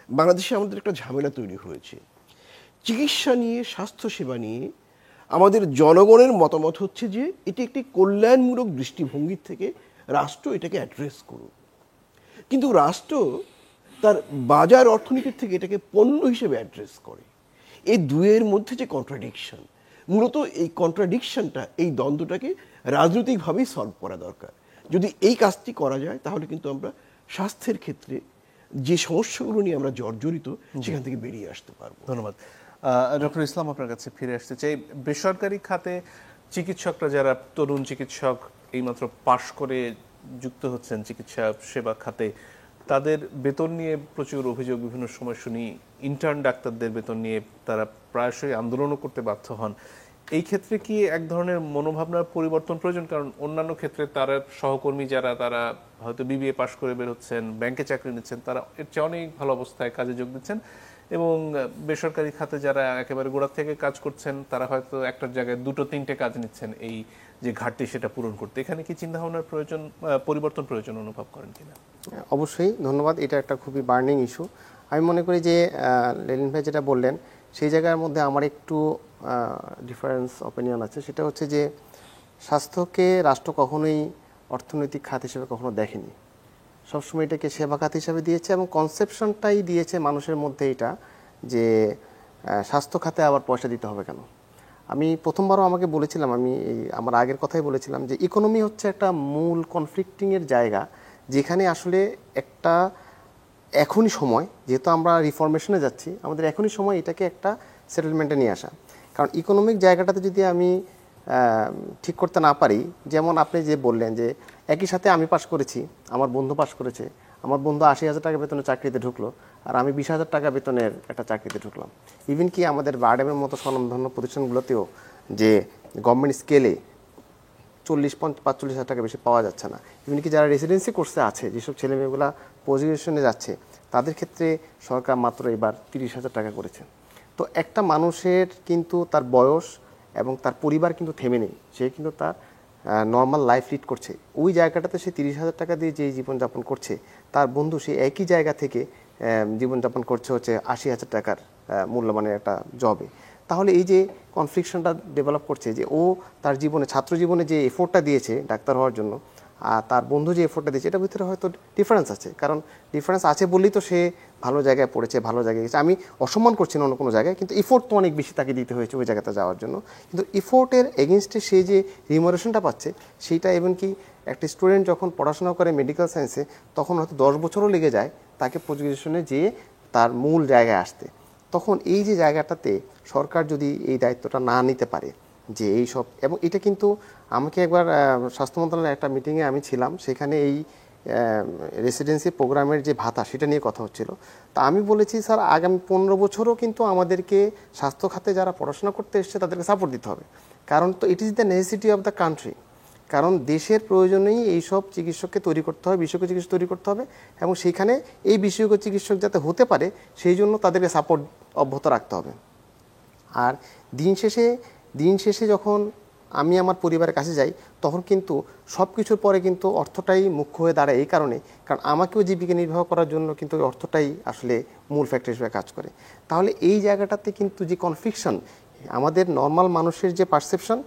বাংলাদেশে আমাদের একটা ঝামেলা তৈরি হয়েছে চিকিৎসা নিয়ে, স্বাস্থ্যসেবা নিয়ে। আমাদের জনগণের মতামত হচ্ছে যে এটি একটি কল্যাণমূলক দৃষ্টিভঙ্গির থেকে রাষ্ট্র এটাকে অ্যাড্রেস করুক, কিন্তু রাষ্ট্র তার বাজার অর্থনীতির থেকে এটাকে পণ্য হিসেবে অ্যাড্রেস করে। এই দুয়ের মধ্যে যে কন্ট্রাডিকশন, মূলত এই কন্ট্রাডিকশনটা, এই দ্বন্দ্বটাকে রাজনৈতিকভাবেই সলভ করা দরকার। যদি এই কাজটি করা যায় তাহলে কিন্তু আমরা স্বাস্থ্যের ক্ষেত্রে যে সমস্যাগুলো নিয়ে আমরা জর্জরিত সেখান থেকে বেরিয়ে আসতে পারবো। ধন্যবাদ। ডক্টর ইসলাম, আপনার কাছে ফিরে আসতে চাই। বেসরকারি খাতে চিকিৎসকরা, যারা তরুণ চিকিৎসক এইমাত্র পাশ করে যুক্ত হচ্ছেন চিকিৎসা সেবা খাতে, তাদের বেতন নিয়ে প্রচুর অভিযোগ বিভিন্ন সময় শুনি। ইন্টার্ন ডাক্তারদের বেতন নিয়ে তারা প্রায়শই আন্দোলনও করতে বাধ্য হন। এই ক্ষেত্রে কি এক ধরনের মনোভাবনার পরিবর্তন প্রয়োজন? কারণ অন্যান্য ক্ষেত্রে তারা সহকর্মী যারা, তারা হয়তো বিবিএ পাশ করে বের হচ্ছেন, ব্যাংকে চাকরি নিচ্ছেন, তারা এর চেয়ে অনেক ভালো অবস্থায় কাজে যোগ দিচ্ছেন, এবং বেসরকারি খাতে যারা একেবারে গোড়া থেকে কাজ করছেন তারা হয়তো একটার জায়গায় 2-3টে কাজ নিচ্ছেন এই যে ঘাটতি সেটা পূরণ করতে। এখানে কি চিন্তাভাবনার প্রয়োজন, পরিবর্তন প্রয়োজন অনুভব করেন কিনা? অবশ্যই, ধন্যবাদ। এটা একটা খুবই বার্নিং ইস্যু। আমি মনে করি যে লেলিন ভাই যেটা বললেন সেই জায়গার মধ্যে আমার একটু ডিফারেন্স অপিনিয়ন আছে। সেটা হচ্ছে যে স্বাস্থ্যকে রাষ্ট্র কখনোই অর্থনৈতিক খাত হিসেবে কখনো দেখেনি, সবসময় এটাকে সেবা খাত হিসেবে দিয়েছে, এবং কনসেপশনটাই দিয়েছে মানুষের মধ্যে এটা যে স্বাস্থ্য খাতে আবার পয়সা দিতে হবে কেন। আমি প্রথমবারও আমাকে বলেছিলাম, আমি আমার আগের কথাই বলেছিলাম যে ইকোনমি হচ্ছে একটা মূল কনফ্লিক্টিংয়ের জায়গা, যেখানে আসলে একটা এখনই সময়, যেহেতু আমরা রিফরমেশনে যাচ্ছি, আমাদের এখনই সময় এটাকে একটা সেটেলমেন্টে নিয়ে আসা। কারণ ইকোনমিক জায়গাটাতে যদি আমি ঠিক করতে না পারি, যেমন আপনি যে বললেন যে একই সাথে আমি পাশ করেছি, আমার বন্ধু পাশ করেছে, আমার বন্ধু 80,000 টাকা বেতনের চাকরিতে ঢুকলো, আর আমি 20,000 টাকা বেতনের একটা চাকরিতে ঢুকলাম। ইভেন কি আমাদের বারডেমের মতো স্বনামধন্য প্রতিষ্ঠানগুলোতেও যে গভর্নমেন্ট স্কেলে 40-45,000 টাকা বেশি পাওয়া যাচ্ছে না। ইভেন কি যারা রেসিডেন্সি কোর্সে আছে, যেসব ছেলেমেয়েগুলা পজিশনে যাচ্ছে, তাদের ক্ষেত্রে সরকার মাত্র এবার 30,000 টাকা করেছে। তো একটা মানুষের কিন্তু তার বয়স এবং তার পরিবার কিন্তু থেমে নেই, সে কিন্তু তার নর্মাল লাইফ লিড করছে। ওই জায়গাটাতে সে 30,000 টাকা দিয়ে যে জীবনযাপন করছে, তার বন্ধু সে একই জায়গা থেকে জীবনযাপন করছে হচ্ছে 80,000 টাকার মূল্যমানের একটা জবে। তাহলে এই যে কনফ্লিকশনটা ডেভেলপ করছে যে ও তার জীবনে, ছাত্র জীবনে যে এফোর্টটা দিয়েছে ডাক্তার হওয়ার জন্য, আর তার বন্ধু যে এফোর্টটা দিয়েছে, এটার ভিতরে হয়তো ডিফারেন্স আছে। কারণ ডিফারেন্স আছে বললেই তো সে ভালো জায়গায় পড়েছে, ভালো জায়গায় গেছে। আমি অসম্মান করছি না অন্য কোনো জায়গায়, কিন্তু এফোর্ট তো অনেক বেশি তাকে দিতে হয়েছে ওই জায়গাতে যাওয়ার জন্য। কিন্তু এফোর্টের এগেনস্টে সে যে রিমুনারেশনটা পাচ্ছে সেইটা, এবং কি একটা স্টুডেন্ট যখন পড়াশোনা করে মেডিকেল সায়েন্সে, তখন হয়তো 10 বছরও লেগে যায় তাকে পজিশনে যেয়ে তার মূল জায়গায় আসতে। তখন এই যে জায়গাটাতে সরকার যদি এই দায়িত্বটা না নিতে পারে, যে এই সব, এবং এটা কিন্তু আমাকে একবার স্বাস্থ্য মন্ত্রণালয়ের একটা মিটিংয়ে আমি ছিলাম, সেখানে এই রেসিডেন্সি প্রোগ্রামের যে ভাতা সেটা নিয়ে কথা হচ্ছিল। তা আমি বলেছি স্যার আগামী 15 বছরও কিন্তু আমাদেরকে স্বাস্থ্য খাতে যারা পড়াশোনা করতে এসছে তাদেরকে সাপোর্ট দিতে হবে, কারণ তো it is the necessity of the country. কারণ দেশের প্রয়োজনেই এইসব চিকিৎসককে তৈরি করতে হবে, বিশেষজ্ঞ চিকিৎসক তৈরি করতে হবে, এবং সেইখানে এই বিশেষজ্ঞ চিকিৎসক যাতে হতে পারে সেই জন্য তাদেরকে সাপোর্ট অব্যাহত রাখতে হবে। আর দিন শেষে যখন আমি আমার পরিবারের কাছে যাই তখন কিন্তু সব কিছুর পরে কিন্তু অর্থটাই মুখ্য হয়ে দাঁড়ায়, এই কারণে কারণ আমাকেও জীবিকা নির্বাহ করার জন্য কিন্তু অর্থটাই আসলে মূল ফ্যাক্টর হিসেবে কাজ করে। তাহলে এই জায়গাটাতে কিন্তু যে কনফ্লিকশন, আমাদের নর্মাল মানুষের যে পারসেপশন,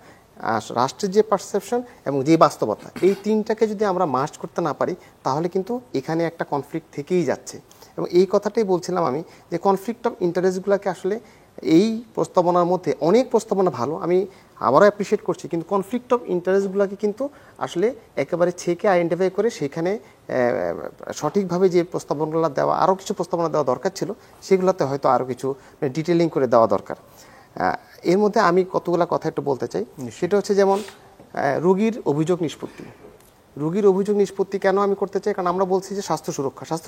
রাষ্ট্রের যে পারসেপশন এবং যে বাস্তবতা, এই তিনটাকে যদি আমরা মার্জ করতে না পারি তাহলে কিন্তু এখানে একটা কনফ্লিক্ট থেকেই যাচ্ছে। এবং এই কথাটাই বলছিলাম আমি, যে কনফ্লিক্ট অফ ইন্টারেস্টগুলোকে আসলে এই প্রস্তাবনার মধ্যে অনেক প্রস্তাবনা ভালো, আমি আবারও অ্যাপ্রিসিয়েট করছি, কিন্তু কনফ্লিক্ট অফ ইন্টারেস্টগুলোকে কিন্তু আসলে একেবারে ছেকে আইডেন্টিফাই করে সেখানে সঠিকভাবে যে প্রস্তাবনাগুলো দেওয়া, আরও কিছু প্রস্তাবনা দেওয়া দরকার ছিল, সেগুলোতে হয়তো আরও কিছু ডিটেলিং করে দেওয়া দরকার। এর মধ্যে আমি কতগুলো কথা একটু বলতে চাই। সেটা হচ্ছে যেমন রোগীর অভিযোগ নিষ্পত্তি। রোগীর অভিযোগ নিষ্পত্তি কেন আমি করতে চাই? কারণ আমরা বলছি যে স্বাস্থ্য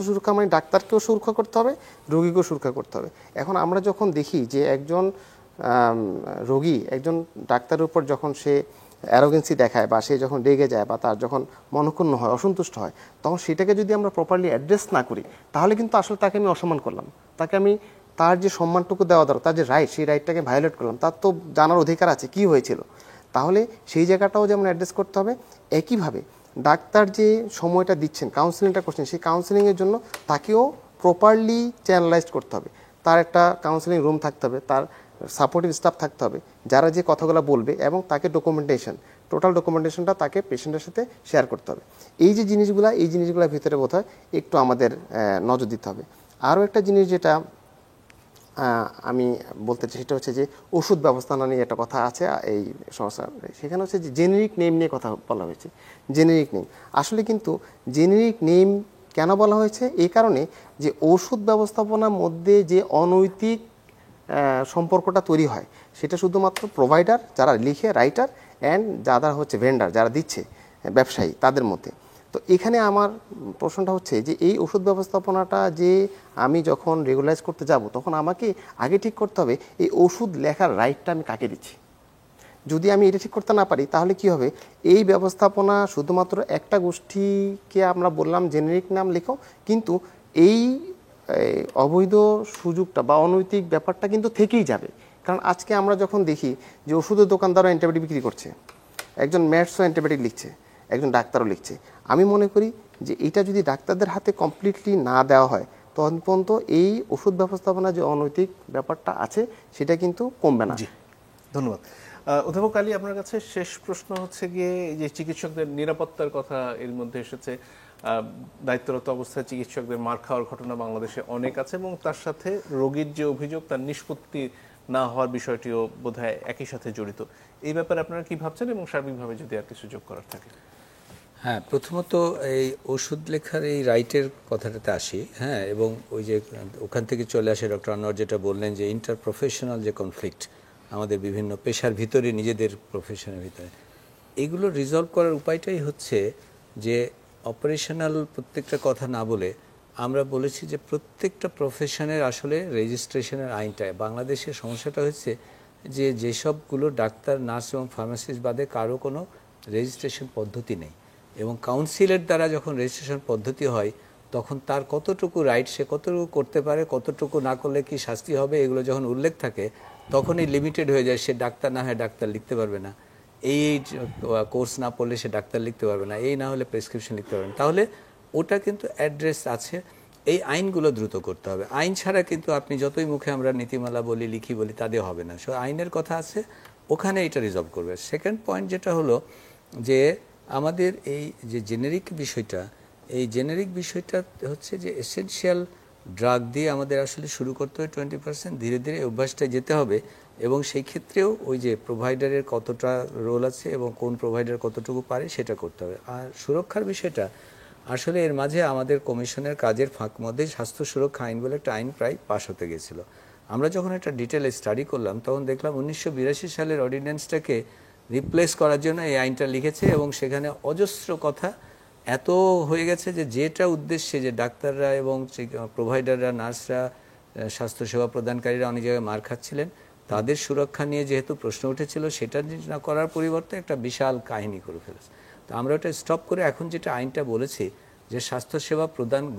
সুরক্ষা মানে ডাক্তারকেও সুরক্ষা করতে হবে, রোগীকেও সুরক্ষা করতে হবে। এখন আমরা যখন দেখি যে একজন রোগী একজন ডাক্তারের উপর যখন সে অ্যারোগেন্সি দেখায় বা সে যখন রেগে যায় বা তার যখন মনক্ষুণ্ণ হয়, অসন্তুষ্ট হয়, তখন সেটাকে যদি আমরা প্রপারলি অ্যাড্রেস না করি তাহলে কিন্তু আসলে তাকে আমি অসম্মান করলাম, তাকে আমি তার যে সম্মানটুকু দেওয়া দরকার, তার যে রাইট, সেই রাইটটাকে ভায়োলেট করলাম। তার তো জানার অধিকার আছে কি হয়েছিল। তাহলে সেই জায়গাটাও যেমন অ্যাড্রেস করতে হবে। একইভাবে ডাক্তার যে সময়টা দিচ্ছেন, কাউন্সেলিংটা করছেন, সেই কাউন্সেলিংয়ের জন্য তাকেও প্রপারলি চ্যানেলাইজড করতে হবে। তার একটা কাউন্সেলিং রুম থাকতে হবে, তার সাপোর্টিভ স্টাফ থাকতে হবে যারা যে কথাগুলো বলবে, এবং তাকে টোটাল ডকুমেন্টেশনটা তাকে পেশেন্টের সাথে শেয়ার করতে হবে। এই জিনিসগুলোর ভিতরে বোধহয় একটু আমাদের নজর দিতে হবে। আরও একটা জিনিস যেটা আমি বলতে চাই সেটা হচ্ছে যে ওষুধ ব্যবস্থাপনা নিয়ে একটা কথা আছে এই সমস্যা, সেখানে হচ্ছে যে জেনেরিক নেম নিয়ে কথা বলা হয়েছে। জেনেরিক নেম আসলে কিন্তু জেনেরিক নেম কেন বলা হয়েছে? এই কারণে যে ওষুধ ব্যবস্থাপনার মধ্যে যে অনৈতিক সম্পর্কটা তৈরি হয় সেটা শুধুমাত্র প্রোভাইডার যারা লিখে, রাইটার, অ্যান্ড যারা হচ্ছে ভেন্ডার যারা দিচ্ছে, ব্যবসায়ী, তাদের মধ্যে। তো এখানে আমার প্রশ্নটা হচ্ছে যে এই ওষুধ ব্যবস্থাপনাটা যে আমি যখন রেগুলাইজ করতে যাব তখন আমাকে আগে ঠিক করতে হবে এই ওষুধ লেখার রাইটটা আমি কাকে দিচ্ছি। যদি আমি এটা ঠিক করতে না পারি তাহলে কি হবে, এই ব্যবস্থাপনা শুধুমাত্র একটা গোষ্ঠীকে আমরা বললাম জেনেরিক নাম লেখো, কিন্তু এই অবৈধ সুযোগটা বা অনৈতিক ব্যাপারটা কিন্তু থেকেই যাবে। কারণ আজকে আমরা যখন দেখি যে ওষুধের দোকানদারও অ্যান্টিবায়োটিক বিক্রি করছে, একজন ম্যাটসও অ্যান্টিবায়োটিক লিখছে, একজন ডাক্তারও লিখছে। আমি মনে করি যে এটা যদি ডাক্তারদের হাতে কমপ্লিটলি না দেওয়া হয় তখন পর্যন্ত এই ওষুধ ব্যবস্থাপনা যে অনৈতিক ব্যাপারটা আছে সেটা কিন্তু কমবে না। ধন্যবাদ। অধ্যাপক আলী, আপনার কাছে শেষ প্রশ্ন হচ্ছে গিয়ে যে চিকিৎসকদের নিরাপত্তার কথা এর মধ্যে এসেছে। দায়িত্বরত অবস্থায় চিকিৎসকদের মার খাওয়ার ঘটনা বাংলাদেশে অনেক আছে, এবং তার সাথে রোগীর যে অভিযোগ তার নিষ্পত্তি না হওয়ার বিষয়টিও বোধহয় একই সাথে জড়িত। এই ব্যাপারে আপনারা কি ভাবছেন, এবং সার্বিকভাবে যদি আর কিছু যোগ করার থাকে? হ্যাঁ, প্রথমত এই ওষুধ লেখার এই রাইটের কথাটাতে আসি। হ্যাঁ, এবং ওই যে ওখান থেকে চলে আসে ডক্টর আনোয়ার যেটা বললেন যে ইন্টার প্রফেশনাল যে কনফ্লিক্ট আমাদের বিভিন্ন পেশার ভিতরে, নিজেদের প্রফেশনের ভিতরে, এগুলো রিজলভ করার উপায়টাই হচ্ছে যে অপারেশনাল প্রত্যেকটা কথা না বলে আমরা বলেছি যে প্রত্যেকটা প্রফেশনের আসলে রেজিস্ট্রেশনের আইনটা, বাংলাদেশের সমস্যাটা হচ্ছে যে যেসবগুলো ডাক্তার, নার্স এবং ফার্মাসিস্ট বাদে কারো কোনো রেজিস্ট্রেশন পদ্ধতি নেই, এবং কাউন্সিলের দ্বারা যখন রেজিস্ট্রেশন পদ্ধতি হয় তখন তার কতটুকু রাইট, সে কতটুকু করতে পারে, কতটুকু না করলে কি শাস্তি হবে, এগুলো যখন উল্লেখ থাকে তখনই লিমিটেড হয়ে যায়। সে ডাক্তার না হয় ডাক্তার লিখতে পারবে না, এই কোর্স না পড়লে সে ডাক্তার লিখতে পারবে না, এই না হলে প্রেসক্রিপশন লিখতে পারবে না। তাহলে ওটা কিন্তু অ্যাড্রেস আছে। এই আইনগুলো দ্রুত করতে হবে। আইন ছাড়া কিন্তু আপনি যতই মুখে আমরা নীতিমালা বলি, লিখি বলি, তাদের হবে না। সো আইনের কথা আছে, ওখানে এটা রিজলভ করবে। সেকেন্ড পয়েন্ট যেটা হলো যে আমাদের এই যে জেনেরিক বিষয়টা, এই জেনেরিক বিষয়টা হচ্ছে যে এসেনশিয়াল ড্রাগ দিয়ে আমাদের আসলে শুরু করতে হবে 20%, ধীরে ধীরে অভ্যাসটা যেতে হবে। এবং সেই ক্ষেত্রেও ওই যে প্রোভাইডারের কতটা রোল আছে এবং কোন প্রোভাইডার কতটুকু পারে সেটা করতে হবে। আর সুরক্ষার বিষয়টা আসলে এর মাঝে আমাদের কমিশনের কাজের ফাঁক মধ্যে স্বাস্থ্য সুরক্ষা আইন বলে একটা আইন প্রায় পাশ হতে গেছিলো। আমরা যখন একটা ডিটেলে স্টাডি করলাম তখন দেখলাম 1982 সালের অর্ডিন্যান্সটাকে রিপ্লেস করার জন্য এই আইনটা লিখেছে, এবং সেখানে অজস্র কথা এত হয়ে গেছে যে যেটা উদ্দেশ্যে যে ডাক্তাররা এবং প্রোভাইডাররা, নার্সরা, স্বাস্থ্যসেবা প্রদানকারীরা অনেক জায়গায় মার খাচ্ছিলেন, তাদের সুরক্ষা নিয়ে যেহেতু প্রশ্ন উঠেছিল, সেটা না করার পরিবর্তে একটা বিশাল কাহিনী করে ফেলেছে। তো আমরা ওটা স্টপ করে এখন যেটা আইনটা বলেছি যে স্বাস্থ্যসেবা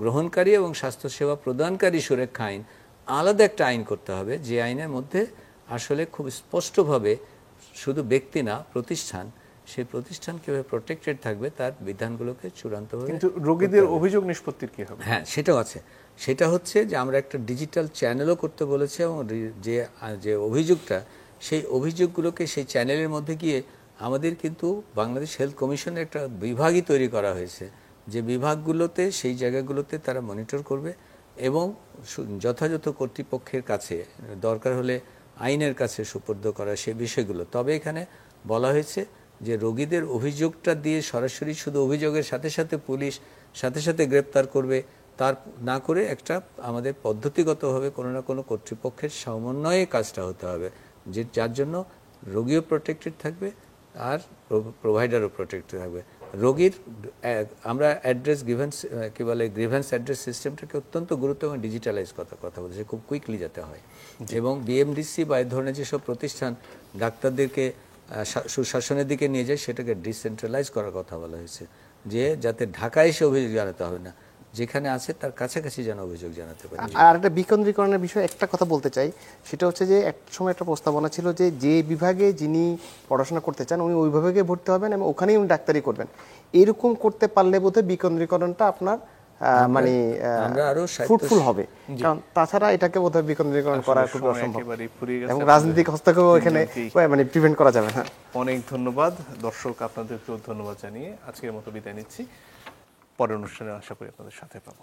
গ্রহণকারী এবং স্বাস্থ্যসেবা প্রদানকারী সুরক্ষা আইন, আলাদা একটা আইন করতে হবে, যে আইনের মধ্যে আসলে খুব স্পষ্টভাবে শুধু ব্যক্তি না, প্রতিষ্ঠান, সেই প্রতিষ্ঠান কিভাবে প্রোটেক্টেড থাকবে তার বিধানগুলোকে চূড়ান্তভাবে। কিন্তু রোগীদের অভিযোগ নিষ্পত্তির কি হবে? হ্যাঁ, সেটাও আছে। সেটা হচ্ছে যে আমরা একটা ডিজিটাল চ্যানেলও করতে বলেছি, এবং যে অভিযোগটা, সেই অভিযোগগুলোকে সেই চ্যানেলের মধ্যে গিয়ে আমাদের কিন্তু বাংলাদেশ হেলথ কমিশনের একটা বিভাগই তৈরি করা হয়েছে, যে বিভাগগুলোতে সেই জায়গাগুলোতে তারা মনিটর করবে এবং যথাযথ কর্তৃপক্ষের কাছে, দরকার হলে আইনের কাছে সুপর্দ করা সেই বিষয়গুলো। তবে এখানে বলা হয়েছে যে রোগীদের অভিযোগটা দিয়ে সরাসরি শুধু অভিযোগের সাথে সাথে পুলিশ সাথে সাথে গ্রেপ্তার করবে তার না করে একটা আমাদের পদ্ধতিগতভাবে কোনো না কোনো কর্তৃপক্ষের সমন্বয়ে কাজটা হতে হবে, যে যার জন্য রোগীও প্রোটেক্টেড থাকবে আর প্রোভাইডারও প্রোটেক্টেড থাকবে। রোগীর আমরা অ্যাড্রেস গ্রিভেন্স কি বলে গ্রিভেন্স অ্যাড্রেস সিস্টেমটাকে অত্যন্ত গুরুত্ব এবং ডিজিটালাইজ কথা বলছে, খুব কুইকলি যাতে হয়। এবং বিএমডিসি বা এই ধরনের যেসব প্রতিষ্ঠান ডাক্তারদেরকে সুশাসনের দিকে নিয়ে যায়, সেটাকে ডিসেন্ট্রালাইজ করার কথা বলা হয়েছে, যে যাতে ঢাকায় এসে অভিযোগ জানাতে হবে না, যেখানে আছে তার কাছাকাছি যেন অভিযোগ জানাতে পারে। আর একটা বিকেন্দ্রীকরণের বিষয়ে একটা কথা বলতে চাই, সেটা হচ্ছে যে এক সময় একটা প্রস্তাবনা ছিল যে বিভাগে যিনি পড়াশোনা করতে চান উনি ওই বিভাগে ভর্তি হবেন এবং ওখানেই উনি ডাক্তারি করবেন। এরকম করতে পারলে বোধহয় বিকেন্দ্রীকরণটা আপনার মানে আরো ফ্রুটফুল হবে, কারণ তাছাড়া এটাকে বোধহয় বিকেন্দ্রীকরণ করা খুব অসম্ভব এবং রাজনৈতিক হস্তক্ষেপ এখানে মানে প্রিভেন্ট করা যাবে না। অনেক ধন্যবাদ দর্শক, আপনাদেরকেও ধন্যবাদ জানিয়ে আজকের মতো বিদায় নিচ্ছি। পরের অনুষ্ঠানে আশা করি আপনাদের সাথে পাবো।